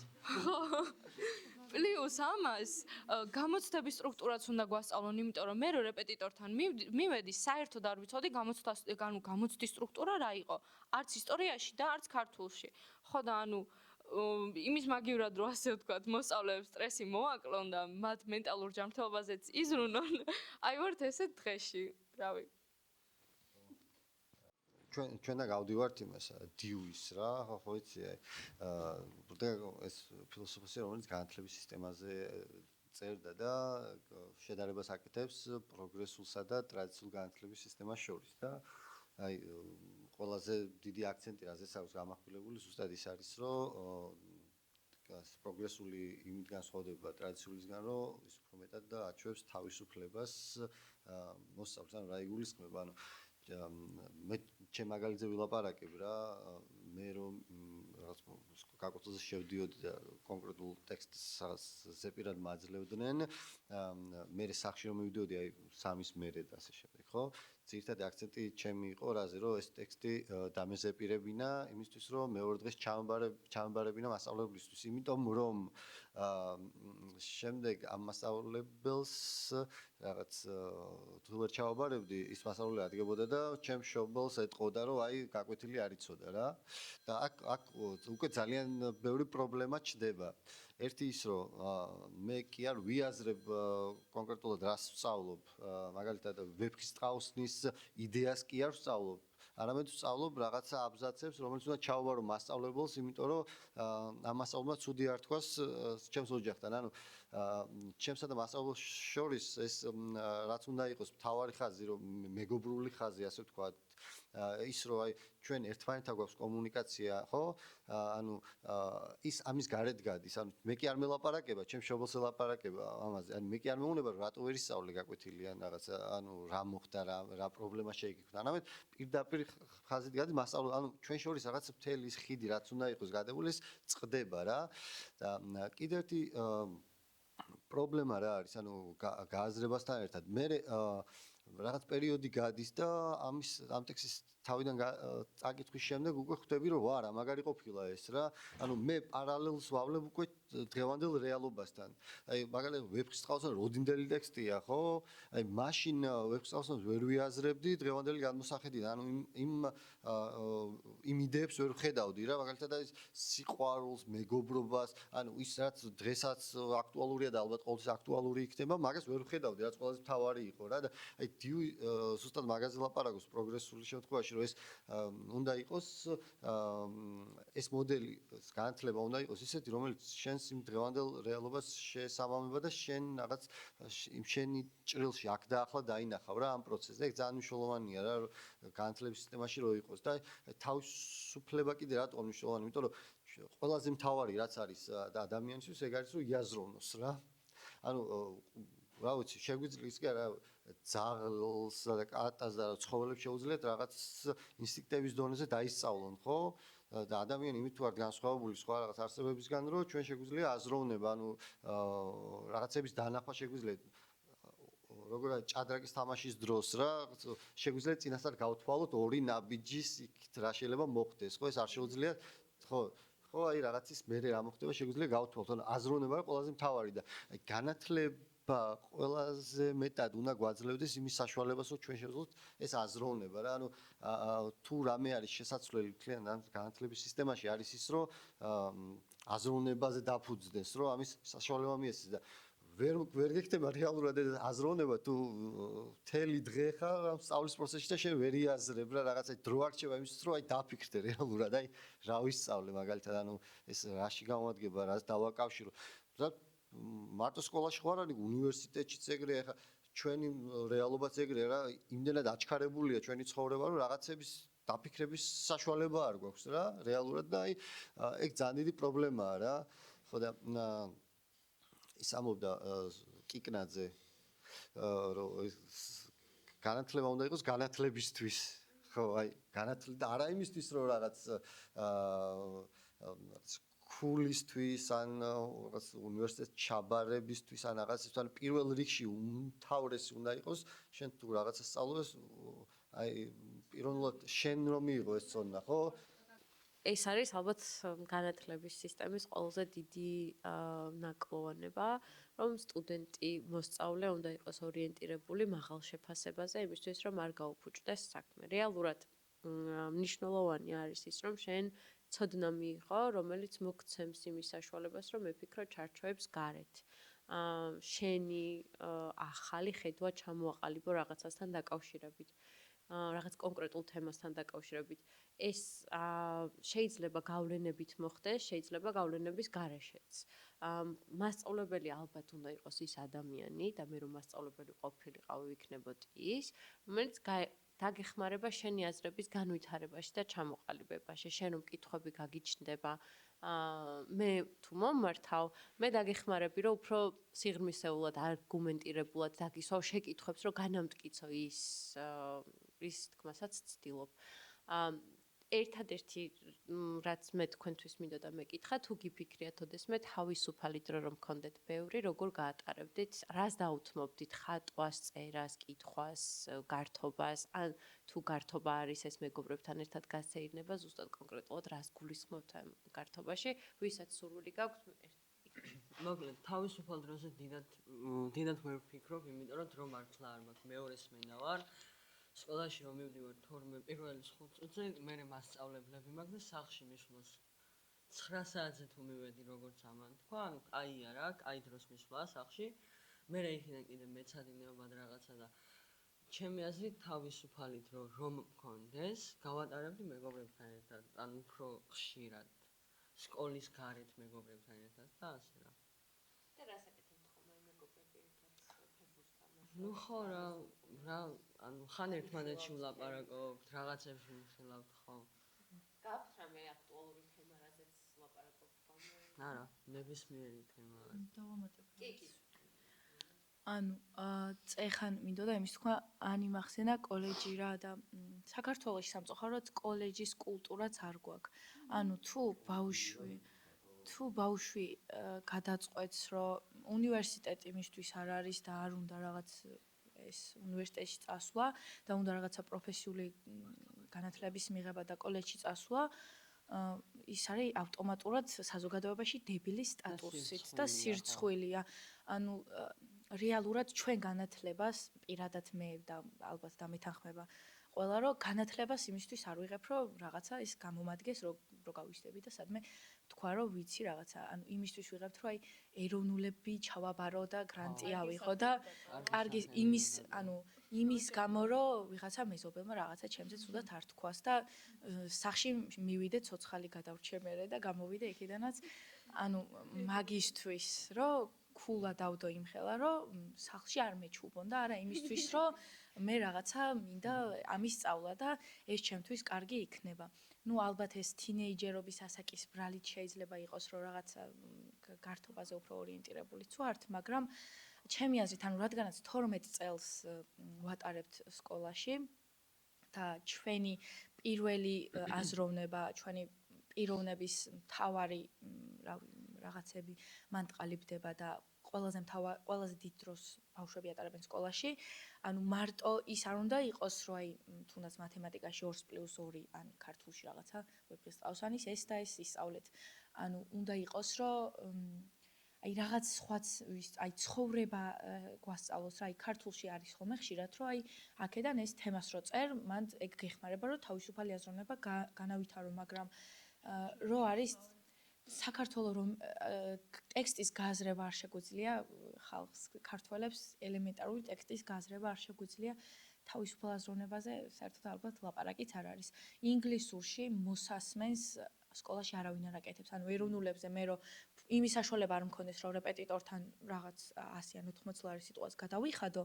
გამოცდების სტრუქტურაც უნდა გვასწავლონ, იმიტომ რომ მე რო რეპეტიტორთან მივედი, საერთოდ არ ვიცოდი გამოცდის სტრუქტურა რა იყო. არც ისტორიაში და არც ქართულში. ხო და ანუ იმის მაგივრად რო ასე ვთქვათ, მოსწავლეებს სტრესი მოაკლონ და მათ მენტალურ ჯანმრთელობაზეც იზრუნონ, აი ვართ ესეთ დღეში, რავი. ჩვენ და გავდივართ იმას დიუის რა, ხო ვიცი, ეს ფილოსოფია რომელიც განათლების სისტემაზე წერდა და შედარებას აკეთებს პროგრესულსა და ტრადიციულ განათლების სისტემას შორის და აი ყველაზე დიდი აქცენტი რაზეც აქვს გამახვილებული ზუსტად ის არის რომ პროგრესული იმით განსხვავდება ტრადიციულისგან რომ ის უფრო მეტად და აჩვევს თავისუფლებას მოსწავლეს ანუ რა იგულისხმება ანუ მე ჩემ მაგალითზე ვილაპარაკებ რა მე რომ რაღაც კაკოთზე შევდიოდი და კონკრეტულ ტექსტს ზეპირად მაძლევდნენ მე სახში რომ მივდიოდი აი სამის მერე და ასე შემდეგ ხო ძირითადი აქცენტი ჩემი იყო რაზე რომ ეს ტექსტი დამეზეპირებინა იმისთვის რომ მეორე დღეს ჩამებარებინა მასწავლებლისთვის იმიტომ რომ შემდეგ ამ მასწავლებელს რაღაც თუ ვერ ჩავაბარებდი ის მასწავლებელი ადგებოდა და ჩემ მშობელს ეტყოდა რომ აი გაკვეთილი არ იცოდა რა და აქ უკვე ძალიან ბევრი პრობლემა ჩდება ერთი ის რომ მე კი არ ვიაზრებ კონკრეტულად რას ვსწავლობ მაგალითად ვეფხისტყაოსნის იდეას კი არ ვსწავლობ არამედ ვსწავლობ რაღაცა აბზაცებს რომელიც უნდა ჩავაბარო მასწავლებელს იმიტომ რომ ამ მასწავლებელმა ცუდი არ თქვას ჩემს ოჯახთან ანუ ჩემსა და მასწავლებელს შორის ეს რაც უნდა იყოს მთავარი ხაზი რომ მეგობრული ხაზი ასე ვთქვათ ის რომ აი ჩვენ ერთმანეთთან გვაქვს კომუნიკაცია ხო ანუ ის ამის გარეთ გადის ანუ მე კი არ მელაპარაკება ჩემ მშობელს ელაპარაკება ამაზე ანუ მე კი არ მეუნება რომ რატო ვერ ისწავლე გაკვეთილი ან რაღაცა ანუ რა მოხდა რა პრობლემა შეიგიქნა არამედ პირდაპირ ხაზით გადის მასწავლებელი ანუ ჩვენ შორის რაღაც მთელი ის ხიდი რაც უნდა იყოს გადებული ეს წყდება რა და კიდევ ერთი პრობლემა რა არის ანუ გააზრებასთან ერთად მე რაღაც პერიოდი გადის და ამ ტექსტის თავიდან წაკითხვის შემდეგ უკვე ხვდები რომ ვარა მაგარი ყოფილა ეს რა ანუ მე პარალელს ვავლებ უკვე დღევანდელ რეალობასთან აი მაგალითად ვეფხისტყაოსთან როდინდელი ტექსტია ხო აი მაშინ ვეფხისტყაოსთან ვერ ვიაზრებდი დღევანდელი გადმოსახედიდან ანუ იმ იდეებს ვერ ვხედავდი რა მაგალითად აი სიყვარულს მეგობრობას ანუ ის რაც დღესაც აქტუალურია და ალბათ ყოველთვის აქტუალური იქნება მაგას ვერ ვხედავდი რაც ყველაზე მთავარი იყო რა და აი ზუსტად მაგაზე ლაპარაკობს პროგრესული შემთხვევაში რომ ეს უნდა იყოს ეს მოდელი განათლება უნდა იყოს ისეთი რომელიც შენს იმ დღევანდელ რეალობას შეესაბამება და შენ რაღაც შენი ჭრილში აქ და ახლა დაინახავ რა ამ პროცესზე ეგ ძალიან მნიშვნელოვანია რა განათლების სისტემაში რო იყოს და თავისუფლება კიდე რატომ მნიშვნელოვანია იმიტომ რომ ყველაზე მთავარი რაც არის და ადამიანისთვის ეგ არის რომ იაზროვნოს რა ანუ რა ვიცი შეგვიძლია ის კი არა ძაღლს და კატას და ცხოველებს შეუძლიათ რაღაც ინსტინქტების დონეზე დაისწავლონ ხო და ადამიანი იმით ვარ განსხვავებული სხვა რაღაც არსებებისგან რომ ჩვენ შეგვიძლია აზროვნება ანუ რაღაცების დანახვა შეგვიძლია როგორ არის ჭადრაკის თამაშის დროს რა შეგვიძლია წინასწარ გავთვალოთ ორი ნაბიჯის იქით რა შეიძლება მოხდეს ხო ეს არ შეუძლია ხო ხო აი რაღაცის მერე რა მოხდება შეგვიძლია გავთვალოთ ანუ აზროვნება ყველაზე მთავარი და აი განათლება ყველაზე მეტად უნდა გვაძლევდეს იმის საშუალებას რომ ჩვენ შევძლოთ ეს აზროვნება რა ანუ თუ რამე არის შესაძლებელი თქვენ ამ განათლების სისტემაში არის ის რომ აზროვნებაზე დაფუძნდეს რომ ამის საშუალება მიეცეს და ვერ გექნება რეალურად აზროვნება თუ მთელი დღე ხარ ამ სწავლის პროცესში და შენ ვერ იაზრებ რა რაღაცა დრო არ რჩება იმისთვის რომ აი დაფიქრდე რეალურად აი რა ვისწავლე მაგალითად ანუ ეს რაში გამოადგება რას დავაკავშირო და მარტო სკოლაში ხო არ არის უნივერსიტეტშიც ეგრეა ხა ჩვენი რეალობაც ეგრეა რა იმდენად აჩქარებულია ჩვენი ცხოვრება რომ რაღაცების დაფიქრების საშუალება არ გვაქვს რა რეალურად და აი ეგ ძალიან დიდი პრობლემაა რა ხო და ის ამობდა კიკნაძე რომ განათლება უნდა იყოს განათლებისთვის ხო აი განათლება და არა იმისთვის რომ რაღაც ქულისთვის ან რაღაც უნივერსიტეტ ჩაბარებისთვის ან რაღაცის ან პირველ რიგში უმთავრესი უნდა იყოს შენ თუ რაღაცა სწავლობს აი პიროვნულად შენ რომ მიიღო ეს წონა, ხო? ეს არის ალბათ განათლების სისტემის ყველაზე დიდი ნაკლოვანება, რომ სტუდენტი, მოსწავლე უნდა იყოს ორიენტირებული მაღალ შეფასებაზე, იმისთვის რომ არ გაუფუჭდეს საქმე. რეალურად მნიშვნელოვანი არის ის, რომ შენ ცოდნა მიიღო, რომელიც მოგცემს იმის საშუალებას, რომ მეფიქრო ჩარჩოებს გარეთ. შენი ახალი ხედვა ჩამოაყალიბო რაღაცასთან დაკავშირებით. რაღაც კონკრეტულ თემასთან დაკავშირებით. ეს შეიძლება გავლენებით მოხდეს, შეიძლება გავლენების გარეშეც. მასწავლებელი ალბათ უნდა იყოს ის ადამიანი და მე რომ მასწავლებელი ყოფილიყავი ვიქნებოდი ის, რომელიც დაგეხმარება შენი აზრების განვითარებაში და ჩამოყალიბებაში. შენ რომ კითხვები გაგიჩნდება, მე თუ მომმართავ, მე დაგეხმარები, რომ უფრო სიღრმისეულად, არგუმენტირებულად დაგისვავ შეკითხვებს, რომ განამტკიცო ის თქმასაც ცდილობ. ერთადერთი რაც მე თქვენთვის მინდოდა მეკითხა, თუ გიფიქრიათ ოდესმე თავისუფალი დრო რომ გქონდეთ ბევრი, როგორ გაატარებდით, რას დაუთმობდით ხატვას, წერას, კითხვას, გართობას, ან თუ გართობა არის ეს მეგობრებთან ერთად გასეირნება, ზუსტად კონკრეტულად რას გულისხმობთ ამ გართობაში, ვისაც სურვილი გაქვთ მოკლედ თავისუფალ დროზე დიდად ვერ ვფიქრობ, იმიტომ რომ დრო მართლა არ მაქვს, მეორე სმენა ვარ. სკოლაში რომ მივდივარ თორმე პირველი 5 წუთზე, მე მასწავლებლები მაქვს და სახლში მისვლას 9 საათზე თუ მივედი როგორც ამან თქვა, ანუ არა, კაი დროს მისვლა სახლში. მე იქიდან კიდე მეცადინეობ რაღაცა და ჩემი აზრით თავისუფალი დრო რომ მქონდეს, გავატარებდი მეგობრებთან ერთად, ან უფრო ხშირად სკოლის გარეთ მეგობრებთან ერთად და ასე რა. და რას აკეთებთ ხოლმე მეგობრები ერთად ფეხბურთთან? ნუ ხო რა ანუ ხან ერთმანეთში ვლაპარაკობთ, რაღაცებში ვიხილავთ, ხო? გაქვთ რამე აქტუალური თემა, რაზეც ვლაპარაკობთ ხოლმე? არა, ნებისმიერი თემა. დავამატებ. კი. ანუ წეხან მინდოდა იმის თქვა, ანი მახსენა კოლეჯი რა და საქართველოში სამწუხაროდ კოლეჯის კულტურაც არ გვაქვს. ანუ თუ ბავშვი გადაწყვეტს, რომ უნივერსიტეტი მისთვის არ არის და არ უნდა რაღაც ეს უნივერსიტეტში წასვლა და უნდა რაღაცა პროფესიული განათლების მიღება და კოლეჯში წასვლა, ის არის ავტომატურად საზოგადოებაში დებილის სტატუსით და სირცხვილია. ანუ რეალურად ჩვენ განათლებას პირადად მე და ალბათ დამეთანხმება ყველა რომ განათლებას იმისთვის არ ვიღებ რომ რაღაცა ის გამომადგეს რომ გავისდები და სადმე თქვა რომ ვიცი რაღაცა ანუ იმისთვის ვიღებთ რომ აი ეროვნულები ჩავაბარო და გრანტი ავიღო და კარგი იმის გამო რომ ვიღაცა მეზობელმა რაღაცა ჩემზე ცუდად არ თქვას და სახში მივიდე ცოცხალი გადავრჩე მერე და გამოვიდე იქიდანაც ანუ მაგისთვის რომ ქულა დავდო იმხელა რომ სახლში არ მეჩუბონ და არა იმისთვის რომ მე რაღაცა მინდა ამის სწავლა და ეს ჩემთვის კარგი იქნება. ნუ ალბათ ეს თინეიჯერობის ასაკის ბრალით შეიძლება იყოს რომ რაღაცა გართობაზე უფრო ორიენტირებულიც ვართ, მაგრამ ჩემი აზრით ანუ რადგანაც 12 წელს ვატარებთ სკოლაში და ჩვენი პირველი აზროვნება, ჩვენი პიროვნების მთავარი რაღაცები მან ტყალიბდება და ყველაზე დიდ დროს ბავშვები ატარებენ სკოლაში. ანუ მარტო ის არ უნდა იყოს, რომ აი თუნდაც მათემატიკაში 2+2 ან ქართულში რაღაცა ვეფხისტყაოსანის ეს და ეს ისწავლეთ. ანუ უნდა იყოს, რომ აი რაღაც სხვაც აი ცხოვრება გვასწავლოს რა, აი ქართულში არის ხოლმე ხშირად, რომ აი აქედან ეს თემას რო წერ, მან ეგ გეხმარება, რომ თავისუფალი აზროვნება განავითარო, მაგრამ რო არის საქართველოს რომ ტექსტის გაზრება არ შეგვიძლია ხალხს ქართველებს ელემენტარული ტექსტის გაზრება არ შეგვიძლია თავისუფალ აზროვნებაზე საერთოდ ალბათ ლაპარაკიც არ არის. ინგლისურში მოსასმენს სკოლაში არავინ არ აკეთებს. ანუ ეროვნულებზე მე რომ იმის საშუალება არ მქონდეს რომ რეპეტიტორთან რაღაც 100 ან 80 ლარი სიტყვას გადავიხადო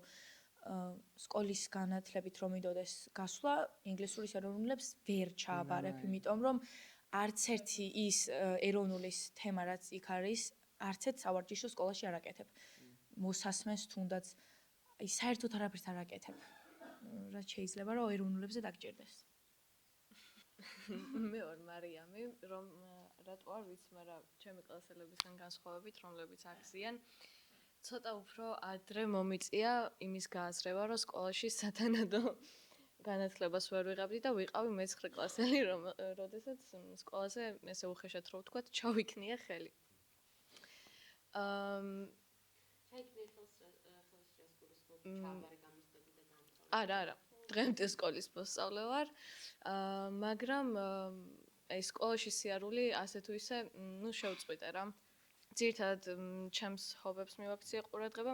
სკოლის განათლებით რომ მიდოდეს გასვლა ინგლისურის ეროვნულებს ვერ ჩააბარებ, იმიტომ რომ არც ერთი ის ეროვნულის თემა რაც იქ არის, არც ერთ სავარჯიშო სკოლაში არ აკეთებ. მოსასმენს თუნდაც აი საერთოდ არაფერს არ აკეთებ. რაც შეიძლება რომ ეროვნულებზე დაგჭირდეს. მე ვარ მარიამი, რომ რატო არ ვიცი, მაგრამ ჩემი კლასელებისგან განსხვავებით, რომლებიც აქციან, ცოტა უფრო ადრე მომიწია იმის გააზრება, რომ სკოლაში სათანადო განათლებას ვერ ვიღებდი და ვიყავი მე-9 კლასელი, როდესაც სკოლაზე ესე უხეშად რო ვთქვა, ჩავიქნია ხელი. არა, დღემდე სკოლის მოსწავლე ვარ, მაგრამ აი სკოლაში სიარული ასე თუ ისე, შევწყვიტე რა. ძირითადად ჩემს ჰობებს მივაქციე ყურადღება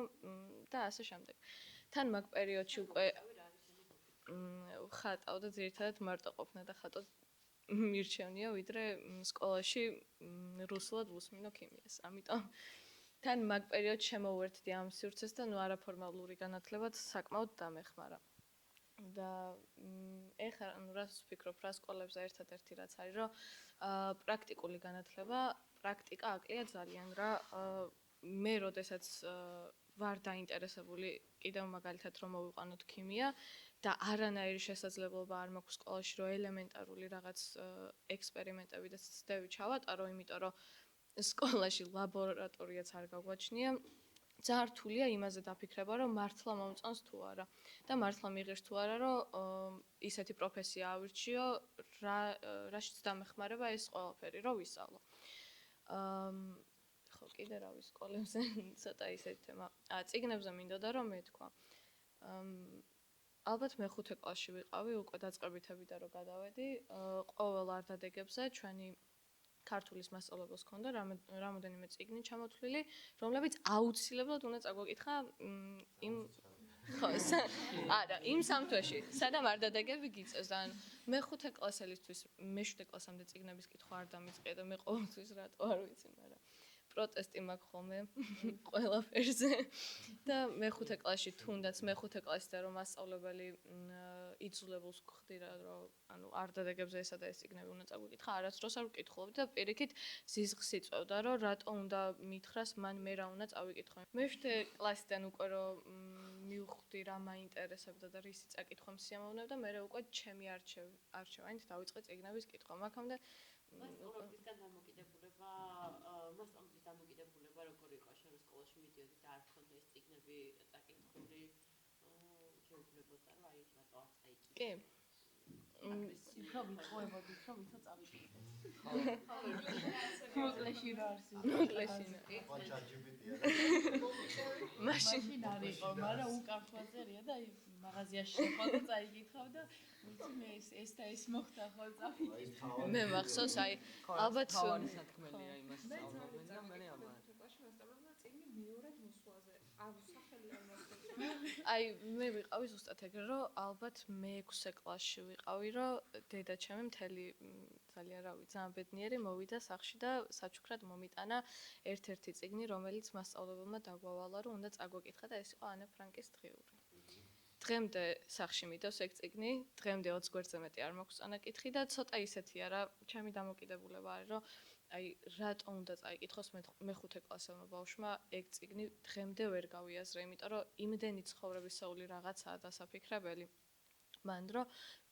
და ასე შემდეგ. თან მაგ პერიოდში უკვე ხატავდა ძირითადად მარტოყოფნა და ხატო მირჩევნია, ვიდრე სკოლაში რუსულად ვუსმინო ქიმიას. ამიტომ თან მაგ პერიოდში შემოვერთდი ამ სივრცეს და არაფორმალური განათლებად საკმაოდ დამეხმარა. და ეხლა რას ვფიქრობ, რა სკოლებზე ერთადერთი რაც არის, რომ პრაქტიკული განათლება, პრაქტიკა აკლია ძალიან რა. მე როდესაც ვარ დაინტერესებული კიდევ მაგალითად რომ მოვიყვანოთ ქიმია და არანაირი შესაძლებლობა არ მაქვს სკოლაში რომ ელემენტარული რაღაც ექსპერიმენტები და ცდები ჩავატარო, იმიტომ რომ სკოლაში ლაბორატორიაც არ გაგვაჩნია. ძალიან რთულია იმაზე დაფიქრება, რომ მართლა მომწონს თუ არა და მართლა მიღირს თუ არა, რომ ისეთი პროფესია ავირჩიო, რაშიც დამეხმარება ეს ყველაფერი, რომ ვისწავლო. ხო, კიდე რა ვისკოლებზე ცოტა ისეთი თემა. წიგნებზე მინდოდა რომ მეთქვა. ალბათ მე-5 კლასში ვიყავი, უკვე დაწყებითებდა რომ გადავედი, ყოველ არდადეგებზე ჩვენი ქართულის მასწავლებელს ჰქონდა რამოდენიმე წიგნი ჩამოთვლილი, რომლებიც აუცილებლად უნდა წაგვეკითხა იმ არა, იმ სამთვეში, სადამ არდადეგები გიწევს და მე-5 კლასელისთვის, მე-7 კლასამდე წიგნების კითხვა არ დამიწყია და მე ყოველთვის რატო არ ვიცი, მაგრამ პროტესტი მაქვს ხოლმე ყველაფერზე და მე-5 კლასში თუნდაც მე-5 კლასიდან რომ მასწავლებელი იძულებულს გხდირა რომ ანუ არდადეგებზე ესა და ეს წიგნები უნდა წაგვიკითხა, არასდროს არ ვკითხულობდი და პირიქით ზიზღს იწევდა რომ რატო უნდა მითხრას მან მე რა უნდა წავიკითხო. მე-7 კლასიდან უკვე რომ მივხვდი რა მაინტერესებდა და რისი წაკითხვა მსიამოვნებდა, მე უკვე ჩემი არჩევანით დავიწყე წიგნების კითხვა. მაგამდე მასწავლებელისგან დამოკიდებულება, მასწავლებლის დამოკიდებულება როგორ იყო შენ სკოლაში მიდიოდი და არ გქონდა ეს წიგნები წაკითხული, შეუძლებოდა რომ აი რატო არ წაიკითხე? კი. უფრო ვიტყუებოდით, რომ ვითო წავიკითხეთ. მოკლეში რა არის? მოკლეში. მაშინ არ იყო, მაგრამ უკართვაძერია და აი მაღაზიაში შეხვდა წაიკითხავ და ვიცი მე ეს და ეს მოხდა ხო წავიკითხე. მე მახსოვს აი ალბათ თავარი სათქმელია იმას სწავლობენ და მე ამარ. აი მე ვიყავი ზუსტად ეგრე რომ ალბათ მე-6 კლასში ვიყავი რომ დედა ჩემი მთელი ძალიან რავი ძალიან ბედნიერი მოვიდა სახლში და საჩუქრად მომიტანა ერთ-ერთი წიგნი რომელიც მასწავლებელმა დაგვავალა რომ უნდა წაგვეკითხა და ეს იყო ანა ფრანკის დღიური. დღემდე სახლში მიდევს ეგ წიგნი, დღემდე 20 გვერდზე მეტი არ მაქვს წანაკითხი და ცოტა ისეთია რა, ჩემი დამოკიდებულება არის რომ აი რატო უნდა წაიკითხოს მე-5 კლასელმა ბავშვმა ეგ წიგნი დღემდე ვერ გავიაზრე, იმიტომ რომ იმდენი ცხოვრებისეული რაღაცაა დასაფიქრებელი. მან რომ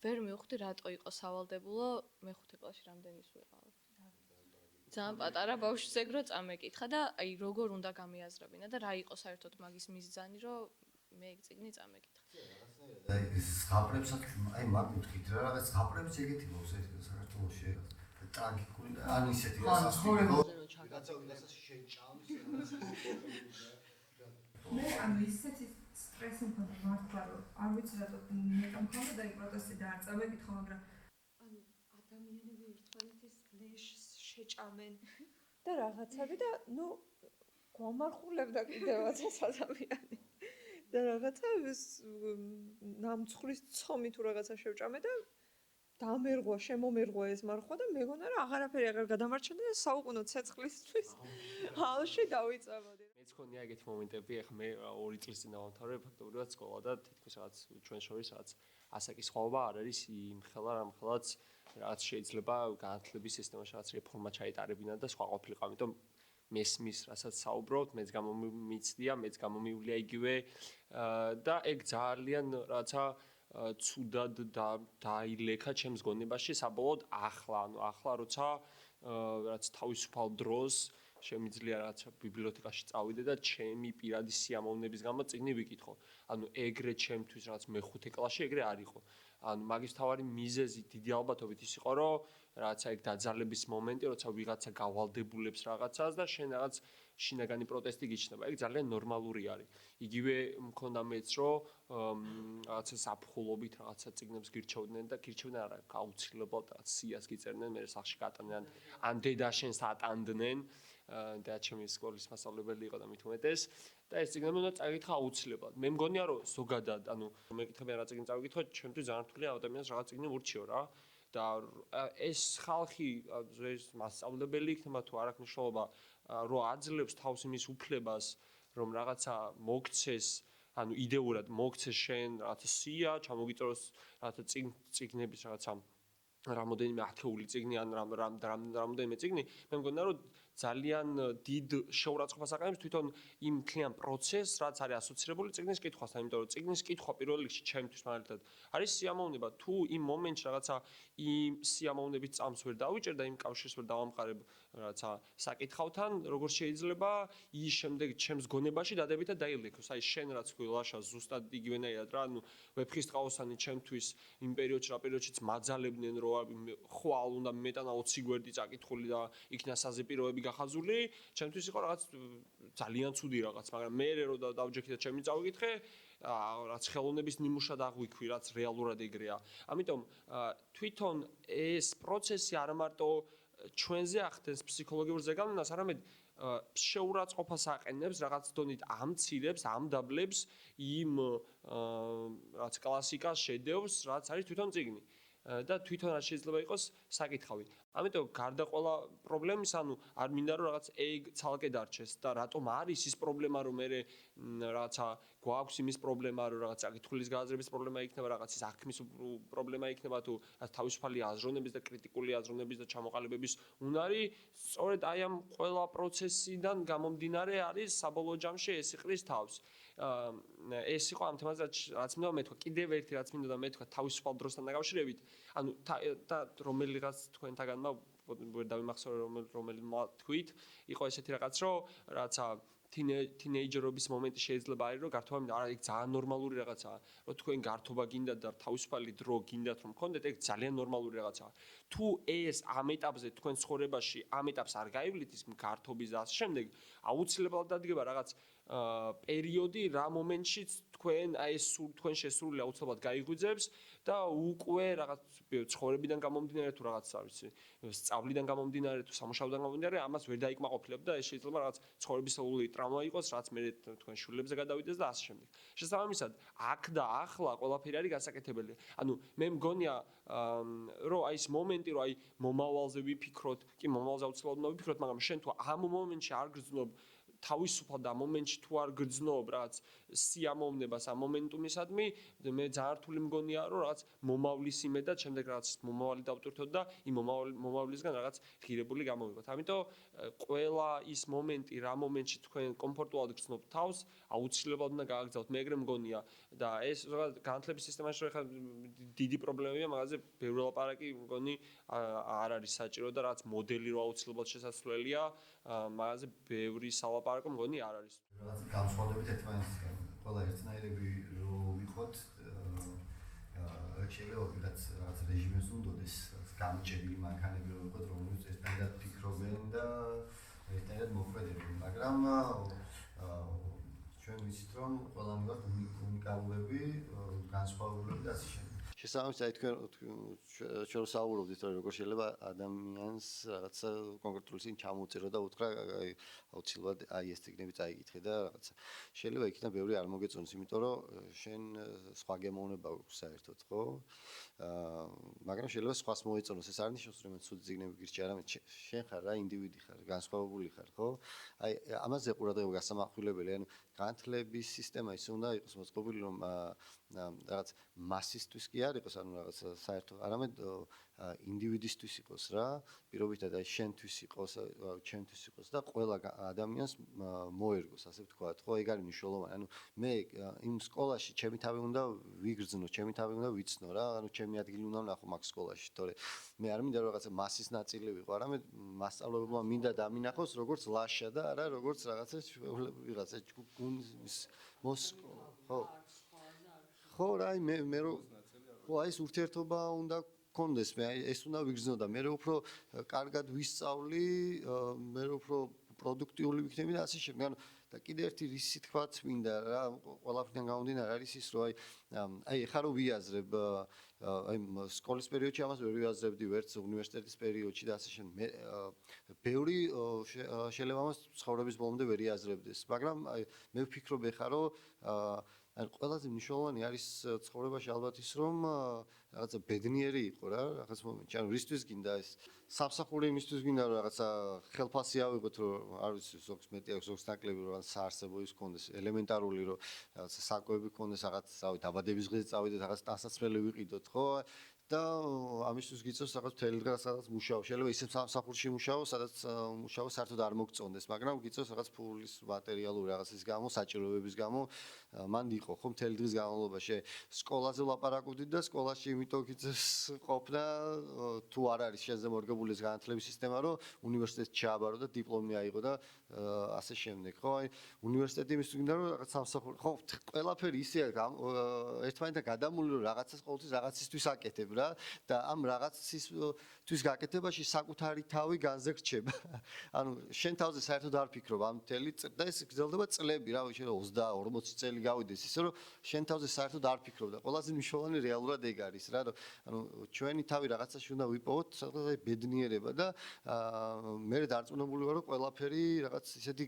ვერ მივხვდი რატო იყო სავალდებულო მე-5 კლასში რამდენის ვიყავ. ძალიან პატარა ბავშვს ეგ რო წამეკითხა და აი როგორ უნდა გამიაზრებინა და რა იყო საერთოდ მაგის მიზანი რომ მე ეგ წიგნი წამეკითხა. აი ზღაპრებსაც აი მაგუთხით რა რაღაც ზღაპრებს ეგეთი მოხს ეს საქართველოში ეგ ტრაგიკული ან ისეთი გასასწორებელი რაღაცა უნდა შეჭამს მე ანუ ისეთი სტრესი მქონდა მართლა რომ არ ვიცი რატო მეტა მქონდა და ეგ პროტესტი და არ წამეკითხა, მაგრამ ანუ ადამიანები ერთმანეთის ლეშს შეჭამენ და რაღაცები და ნუ გვამარხულებდა კიდევაც ეს ადამიანი. და რაღაცა ნამცხვრის ცომი თუ რაღაცა შევჭამე და დამერღვა, შემომერღვა ეს მარხვა და მეგონა რომ აღარაფერი აღარ გადამარჩენდა და საუკუნო ცეცხლისთვის ალში დავიწებოდი. მეც ხონია ეგეთი მომენტები, ახლა მე 2 წლის წინ დავამთავრე ფაქტობრივად სკოლა და თითქოს რაღაც ჩვენ შორის რაღაც ასაკის სხვაობა არ არის იმ ხელა რამხელაც რაღაც შეიძლება განათლების სისტემაში რაღაც რეფორმა ჩაიტარებინა და სხვა ყოფილიყო, ამიტომ მესმის, რასაც საუბრობთ, მეც გამომიცდია, მეც გამომივლია იგივე და ეგ ძალიან რაცა ცუდად დაილექა ჩემს გონებაში საბოლოოდ ახლა როცა რაც თავისუფალ დროს შემიძლია რაღაცა ბიბლიოთეკაში წავიდე და ჩემი პირადი სიამოვნების გამო წიგნი ვიკითხო. ანუ ეგრე ჩემთვის რაც მე-5 კლასში ეგრე არ იყო. ანუ მაგის თავარი მიზეზი დიდი ალბათობით ის იყო, რომ რაღაცა ეგ დაძალების მომენტი, როცა ვიღაცა გავალდებულებს რაღაცას და შენ რაღაც შინაგანი პროტესტი გიჩნდება. ეგ ძალიან ნორმალური არის. იგივე მქონდა მეც, რომ რაღაცა საფხულობით რაღაცა წიგნებს გირჩევდნენ და გირჩევდნენ არა, აუცილებლად რაღაც სიას გიწერდნენ, მე სახში გატანდნენ, ან დედაშენს ატანდნენ. და ჩემი სკოლის მასწავლებელი იყო და მით უმეტეს და ეს წიგნები უნდა წაკითხა აუცილებლად. მე მგონია რომ ზოგადად, ანუ მეკითხებიან რა წიგნი წავიკითხოთ, ჩემთვის ძალიან რთულია ადამიანს რაღაც წიგნი ურჩიო რა. და ეს ხალხი ეს მასწავლებელი იქნება თუ არ აქვს მნიშვნელობა, რომ აძლევს თავს იმის უფლებას, რომ რაღაცა მოგცეს, ანუ იდეურად მოგცეს შენ რაღაცა სია, ჩამოგიწროს რაღაცა წიგნების რაღაცა რამოდენიმე ათეული წიგნი ან რამოდენიმე წიგნი, მე მგონია რომ ძალიან დიდ შეურაცხყოფას აყენებს თვითონ იმ მთლიან პროცესს, რაც არის ასოცირებული წიგნის კითხვასთან, იმიტომ რომ წიგნის კითხვა პირველ რიგში ჩემთვის მაგალითად არის სიამოვნება, თუ იმ მომენტში რაღაცა იმ სიამოვნების წამს ვერ დავიჭერ და იმ კავშირს ვერ დავამყარებ რაღაცა საკითხავთან, როგორ შეიძლება ის შემდეგ ჩემს გონებაში დადებითად დაილექოს. აი შენ რაც გულაშა ზუსტად იგივენაირად რა, ანუ ვეფხისტყაოსანი ჩემთვის იმ პერიოდში რა პერიოდშიც მაძალებდნენ, რომ ხვალ უნდა მეტანა 20 გვერდი წაკითხული და იქნა საზეპიროები გახაზული, ჩემთვის იყო რაღაც ძალიან ცუდი რაღაც, მაგრამ მე რო დავჯექი და ჩემი წავიკითხე, რაც ხელოვნების ნიმუშად აღვიქვი, რაც რეალურად ეგრეა. ამიტომ თვითონ ეს პროცესი არ მარტო ჩვენზე ახდენს ფსიქოლოგიურ ზეგავლენას, არამედ შეურაცხყოფას აყენებს, რაღაც დონით ამცირებს, ამდაბლებს იმ რაც კლასიკას შედევრს, რაც არის თვითონ წიგნი. და თვითონ არ შეიძლება იყოს საკითხავი. ამიტომ გარდა ყველა პრობლემის, ანუ არ მინდა რომ რაღაც ეგ ცალკე დარჩეს და რატომ არის ის პრობლემა, რომ მე რაღაცა გვაქვს იმის პრობლემა, რომ რაღაც საკითხulis გააზრების პრობლემა იქნება, რაღაც ის აღქმის პრობლემა იქნება თუ თავისუფალი აზროვნების და კრიტიკული აზროვნების და ჩამოყალიბების უნარი, სწორედ აი ამ ყველა პროცესიდან გამომდინარე არის საბოლოო ჯამში ეს იყრის თავს. ეს იყო ამ თემაზე რაც მინდა მეთქვა. კიდევ ერთი რაც მინდა მეთქვა თავისუფალ დროსთან დაკავშირებით. ანუ და რომელიღაც თქვენთაგანმა ვერ დავიმახსოვრე რომელმა თქვით, იყო ესეთი რაღაც, რომ რაცა თინეიჯერობის მომენტი შეიძლება არის, რომ გართობა მინდა, არა, ეგ ძალიან ნორმალური რაღაცაა, რომ თქვენ გართობა გინდათ და თავისუფალი დრო გინდათ რომ გქონდეთ, ეგ ძალიან ნორმალური რაღაცაა. თუ ეს ამ ეტაპზე თქვენ ცხოვრებაში ამ ეტაპს არ გაივლით ის გართობის და ასე შემდეგ, აუცილებლად დადგება რაღაც პერიოდი, რა მომენტშიც თქვენ აი ეს თქვენ შესრული აუცილებლად გაიგვიძებს და უკვე რაღაც ცხოვრებიდან გამომდინარე თუ რაღაც არ ვიცი, სწავლიდან გამომდინარე თუ სამუშაოდან გამომდინარე, ამას ვერ დაიკმაყოფილებ და ეს შეიძლება რაღაც ცხოვრებისეული ტრავმა იყოს, რაც მე თქვენ შვილებზე გადავიდეს და ასე შემდეგ. შესაბამისად, აქ და ახლა ყველაფერი არის გასაკეთებელი. ანუ მე მგონია, რომ აი ეს მომენტი, რომ აი მომავალზე ვიფიქროთ, კი მომავალზე აუცილებლად უნდა ვიფიქროთ, მაგრამ შენ თუ ამ მომენტში არ გრძნობ თავისუფალ და მომენტში თუ არ გრძნობ რაღაც სიამოვნებას ამ მომენტუმისადმი, მე ძალიან რთული მგონია, რომ რაღაც მომავლის იმედად შემდეგ რაღაც მომავალი დავტვირთოთ და იმ მომავლისგან რაღაც ღირებული გამოვიღოთ. ამიტომ ყველა ის მომენტი, რა მომენტში თქვენ კომფორტულად გრძნობთ თავს, აუცილებლად უნდა გააგზავნოთ. მე ეგრე მგონია და ეს რაღაც განათლების სისტემაში ხო ხა დიდი პრობლემებია, მაგაზე ბევრი ლაპარაკი მგონი არ არის საჭირო და რაღაც მოდელი რო აუცილებლად შესაძლებელია, მაგაზე ბევრი სალაპარაკო მგონი არ არის. რაღაც განსხვავებით ერთმანეთისგან. ყველა ერთნაირები რო ვიყოთ, შეიძლება ვიღაც რაღაც რეჟიმის უნდოდეს, გამჭებული მანქანები რო ვიყოთ, რომელიც ერთნაირად ფიქრობენ და ერთნაირად მოქმედებენ, მაგრამ ჩვენ ვიცით რომ ყველანი ვართ უნიკალურები, განსხვავებულები და ასე შემდეგ. შესაბამისად, თქვენ ჩვენ საუბრობდით, რომ როგორ შეიძლება ადამიანს რაღაცა კონკრეტული წინ ჩამოუწირო და უთხრა, აი აუცილებლად აი ეს წიგნები წაიკითხე და რაღაცა. შეიძლება იქნება ბევრი არ მოგეწონოს, იმიტომ რომ შენ სხვა გემოვნება გვაქვს საერთოდ, ხო? მაგრამ შეიძლება სხვას მოეწონოს, ეს არ ნიშნავს, რომ ცუდი წიგნები გირჩი, არამედ შენ ხარ რა ინდივიდი ხარ, განსხვავებული ხარ, ხო? აი ამაზე ყურადღება გასამახვილებელი, ანუ განათლების სისტემა ისე უნდა იყოს მოწყობილი, რომ რაღაც მასისთვის კი არ იყოს, ანუ რაღაც საერთო, არამედ ინდივიდისთვის იყოს რა, პირობითად აი შენთვის იყოს, ჩემთვის იყოს და ყველა ადამიანს მოერგოს, ასე ვთქვათ, ხო, ეგ არის მნიშვნელოვანი. ანუ მე იმ სკოლაში ჩემი თავი უნდა ვიგრძნო, ჩემი თავი უნდა ვიცნო რა, ანუ ჩემი ადგილი უნდა ვნახო მაგ სკოლაში, თორე მე არ მინდა რომ რაღაცა მასის ნაწილი ვიყო, არამედ მასწავლებელმა მინდა დამინახოს როგორც ლაშა და არა როგორც რაღაცა გუნდის ხო. ხო რა, მე რო ხო, აი ეს ურთიერთობა უნდა კონდეს მე ეს უნდა ვიგრძნო და მე უფრო კარგად ვისწავლი, მე უფრო პროდუქტიული ვიქნები და ასე შემდეგ. ანუ და კიდე ერთი რისი თქვაც მინდა რა, ყველაფრიდან გამომდინარე არის ის, რომ აი ეხლა რო ვიაზრებ აი სკოლის პერიოდში ამას ვერ ვიაზრებდი ვერც უნივერსიტეტის პერიოდში და ასე შემდეგ. მე ბევრი შეიძლება ამას ცხოვრების ბოლომდე ვერ იაზრებდეს, მაგრამ აი მე ვფიქრობ ეხლა რომ ან ყველაზე მნიშვნელოვანი არის ცხოვრებაში ალბათ ის რომ რაღაცა ბედნიერი იყო რა რაღაც მომენტში ანუ რისთვის გინდა ეს სამსახური იმისთვის გინდა რომ რაღაცა ხელფასი ავიღოთ რომ არ ვიცი ზოგს მეტი აქვს ზოგს ნაკლები რომ საარსებო ის კონდეს ელემენტარული რომ რაღაცა საკვები კონდეს რაღაც რავი დაბადების დღეზე წავიდეთ რაღაც ტანსაცმელი ვიყიდოთ ხო და ამისთვის გიწევს რაღაც მთელი დღე სადაც მუშაობ შეიძლება ისე სამსახურში მუშაობ სადაც მუშაობა საერთოდ არ მოგწონდეს მაგრამ გიწევს რაღაც ფულის მატერიალური რაღაცის გამო საჭიროებების გამო მან იყო ხო მთელი დღის განმავლობაში სკოლაზე ვლაპარაკობდით და სკოლაში იმიტომ გიწევს ყოფნა თუ არ არის შენზე მორგებული ეს განათლების სისტემა რომ უნივერსიტეტში ჩააბარო და დიპლომი აიღო და ასე შემდეგ ხო აი უნივერსიტეტი იმისთვის გინდა რომ რაღაც სამსახური ხო ყველაფერი ისე ერთმანეთთან გადამული რომ რაღაცას ყოველთვის რაღაცისთვის აკეთებ რა და ამ რაღაცისთვის გაკეთებაში საკუთარი თავი განზრჩება. ანუ შენ თავზე საერთოდ არ ფიქრობ ამ მთელი და ეს გრძელდება წლები რა შეიძლება 30-40 წელი გავიდეს ისე რომ შენ თავზე საერთოდ არ ფიქრობ და ყველაზე მნიშვნელოვანი რეალურად ეგ არის რა რომ ანუ ჩვენი თავი რაღაცაში უნდა ვიპოვოთ სადღაც ბედნიერება და მე დარწმუნებული ვარ რომ ყველაფერი რაღაც ისეთი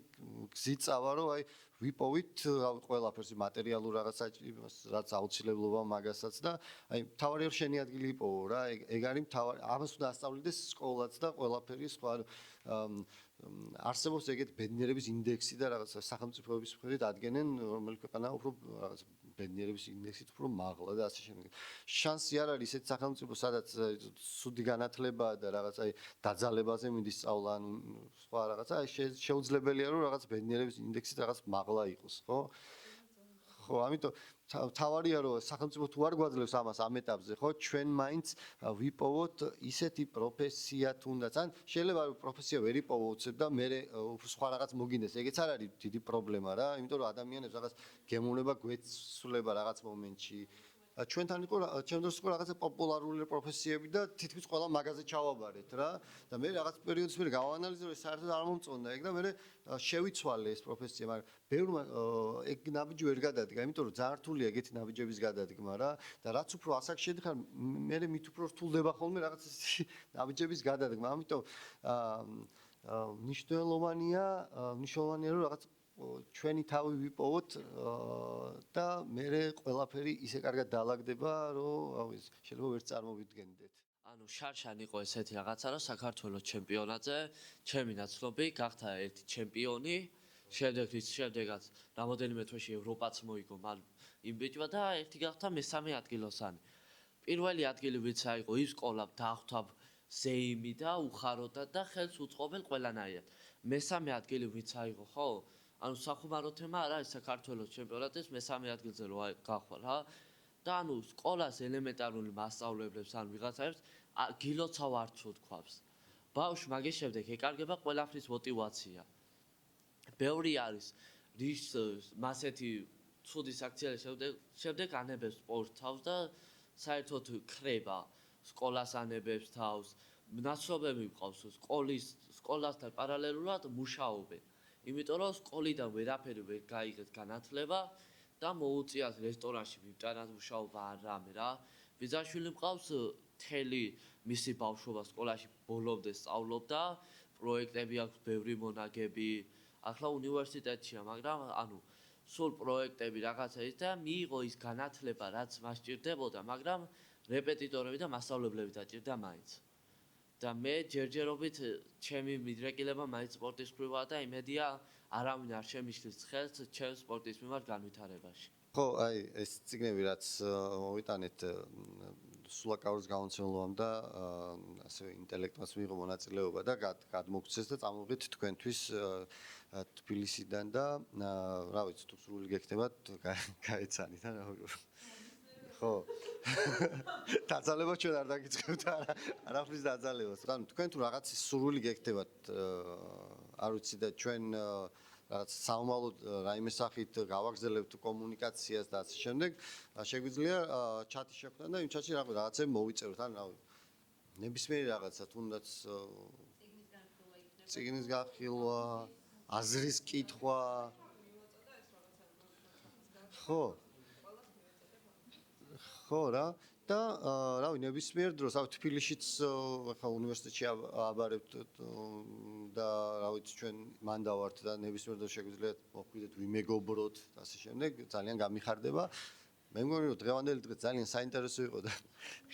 გზით წავა რომ აი ვიპოვით ყველაფერს მატერიალურ რაღაცა რაც აუცილებლობა მაგასაც და აი თავარი რომ შენი ადგილი იპოვო რა ეგ არის თავარი ამას უნდა ასწავლიდეს სკოლაც და ყველაფერი სხვა არსებობს ეგეთ ბედნიერების ინდექსი და რაღაც სახელმწიფოების მიხედვით ადგენენ რომელი ქვეყანა უფრო რაღაც ბედნიერების ინდექსით უფრო მაღლა და ასე შემდეგ. შანსი არ არის ესეთ სახელმწიფო სადაც სუდი განათლება და რაღაც აი დაძალებაზე მიდის სწავლა ან სხვა რაღაცა აი შეუძლებელია რომ რაღაც ბედნიერების ინდექსით რაღაც მაღლა იყოს ხო? ხო, ამიტომ თავარია რომ სახელმწიფო თუ არ გვაძლევს ამას ამ ეტაპზე, ხო, ჩვენ მაინც ვიპოვოთ ისეთი პროფესია თუნდაც ან შეიძლება პროფესია ვერ იპოვოთ და მე უფრო სხვა რაღაც მოგინდეს. ეგეც არ არის დიდი პრობლემა რა, იმიტომ რომ ადამიანებს რაღაც გემოვნება გვეცვლება რაღაც მომენტში. ჩვენთან იყო ჩემ დროს იყო რაღაცა პოპულარული პროფესიები და თითქმის ყველა მაგაზე ჩავაბარეთ რა და მე რაღაც პერიოდის მერე გავანალიზე რომ საერთოდ არ მომწონდა ეგ და მე შევიცვალე ეს პროფესია მაგრამ ბევრმა ეგ ნაბიჯი ვერ გადადგა იმიტომ რომ ძალიან რთულია ეგეთი ნაბიჯების გადადგმა რა და რაც უფრო ასაკში შედიხარ მე მით უფრო რთულდება ხოლმე რაღაც ნაბიჯების გადადგმა ამიტომ მნიშვნელოვანია რომ რაღაც ჩვენი თავი ვიპოვოთ და მე ყველაფერი ისე კარგად დაალაგდება, რომ შეიძლება ვერ წარმოვიდგენდეთ. ანუ შარშან იყო ესეთი რაღაცა, რომ საქართველოს ჩემპიონატზე ჩემი ნაცნობი გახდა ერთი ჩემპიონი, შემდეგაც რამოდენიმე თვეში ევროპაც მოიგო მან იმბეჭვა და ერთი გახდა მესამე ადგილოსანი. პირველი ადგილი ვინც აიღო ის სკოლა დახვდა ზეიმი და უხაროდა და ხელს უწყობენ ყველანაირად. მესამე ადგილი ვინც აიღო, ხო? ანუ სახუმარო თემა არ არის საქართველოს ჩემპიონატის მესამე ადგილზე რო გახვალ რა და ანუ სკოლას ელემენტარული მასწავლებლებს ან ვიღაცებს გილოცავ არ თქვავს. ბავშვი მაგის შემდეგ ეკარგება ყველაფრის мотиваცია. ბევრი არის რის მასეთი ცუდი საქციელი შემდეგ ანებებს სპორტს თავს და საერთოდ ქრება სკოლას ანებებს თავს. ნაცნობები მყავს სკოლასთან პარალელურად მუშაობენ. იმიტომ რომ სკოლიდან ვერაფერი ვერ გაიგეთ განათლება და მოუწიათ რესტორანში მიმტანად მუშაობა ან რამე რა. ბიძაშვილი მყავს მთელი მისი ბავშვობა სკოლაში ბოლომდე სწავლობდა, პროექტები აქვს ბევრი მონაგები, ახლა უნივერსიტეტშია, მაგრამ ანუ სულ პროექტები რაღაცა ის და მიიღო ის განათლება, რაც მას სჭირდებოდა, მაგრამ რეპეტიტორები და მასწავლებლები დაჭირდა მაინც. და მე ჯერჯერობით ჩემი მიდრეკილება მაინც სპორტის მხრივაა და იმედია არავინ არ შემიშლის ხელს ჩემს სპორტის მიმართ განვითარებაში. ხო, აი ეს წიგნები რაც მოვიტანეთ სულაკაურის გამომცემლობამ და ასევე ინტელექტმაც მიიღო მონაწილეობა და გადმოგცეს და წამოვიდეთ თქვენთვის თბილისიდან და რა ვიცი თუ სრული გექნებათ გაეცანით რა ხო დაძალება ჩვენ არ დაგიწყებთ არაფრის დაძალებას. ანუ თქვენ თუ რაღაც სრული გექნებათ არ ვიცი და ჩვენ რაღაც საომალოდ რაიმე სახით გავაგზავნებთ კომუნიკაციას და ასე შემდეგ, შეგვიძლია ჩატი შეხვდეთ და იმ ჩატში რაღაცები მოვიწეროთ, ან რავი, ნებისმიერი რაღაცა, თუნდაც წიგნის განხილვა, აზრის კითხვა. ხო რა და რავი ნებისმიერ დროს ავ თბილისშიც ხა უნივერსიტეტში აბარებთ და რავი ჩვენ მან დავართ და ნებისმიერ დროს შეგვიძლია მოხვიდეთ ვიმეგობროთ და ასე შემდეგ ძალიან გამიხარდება მე მგონი რომ დღევანდელი დღე ძალიან საინტერესო იყო და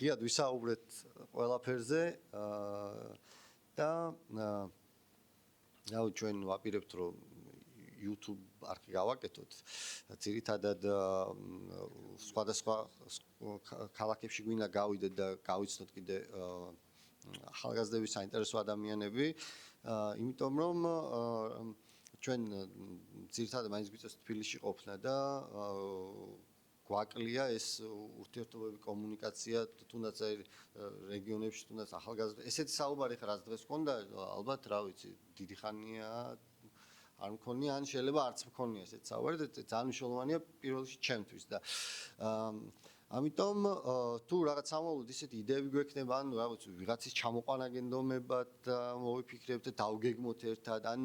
ღიად ვისაუბრეთ ყველაფერზე და რავი ჩვენ ვაპირებთ რომ YouTube არხი გავაკეთოთ. ძირითადად სხვადასხვა ქალაქებში გვინდა გავიდეთ და გავიცნოთ კიდე ახალგაზრდები საინტერესო ადამიანები, იმიტომ რომ ჩვენ ძირითადად მაინც გვიწევს თბილისში ყოფნა და გვაკლია ეს ურთიერთობები, კომუნიკაცია, თუნდაც რეგიონებში, თუნდაც ახალგაზრდები. ესეთი საუბარი ხარ რაც დღეს გქონდა, ალბათ რა ვიცი, დიდი ხანია არ მქონია, ან შეიძლება არც მქონია ესეთ საუბარი და ძალიან მნიშვნელოვანია პირველ რიგში ჩემთვის და ამიტომ თუ რაღაც სამოვლოდ ისეთი იდეები გვექნება, ან რაღაც ვიღაცის ჩამოყვანა გენდომებად მოვიფიქრებთ და დავგეგმოთ ერთად, ან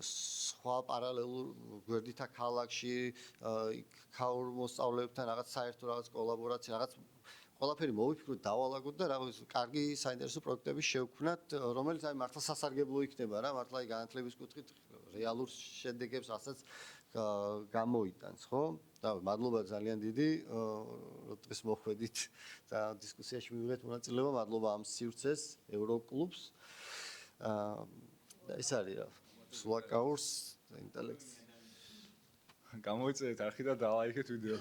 სხვა პარალელურ გვერდითა ქალაქში ქაურ მოსწავლეებთან რაღაც საერთო რაღაც კოლაბორაცია, რაღაც ყველაფერი მოვიფიქროთ, დავალაგოთ და რაღაც კარგი საინტერესო პროექტები შევქმნათ, რომელიც აი მართლა სასარგებლო იქნება რა, მართლა აი განათლების კუთხით რეალურ შედეგებს რასაც გამოიტანს, ხო? და მადლობა ძალიან დიდი, რომ დღეს მოხვედით და დისკუსიაში მივიღეთ მონაწილეობა, მადლობა ამ სივრცეს, ევროკლუბს. და ეს არის რა, სულაკაურს ინტელექტს. გამოიწერეთ არხი და დალაიქეთ ვიდეო.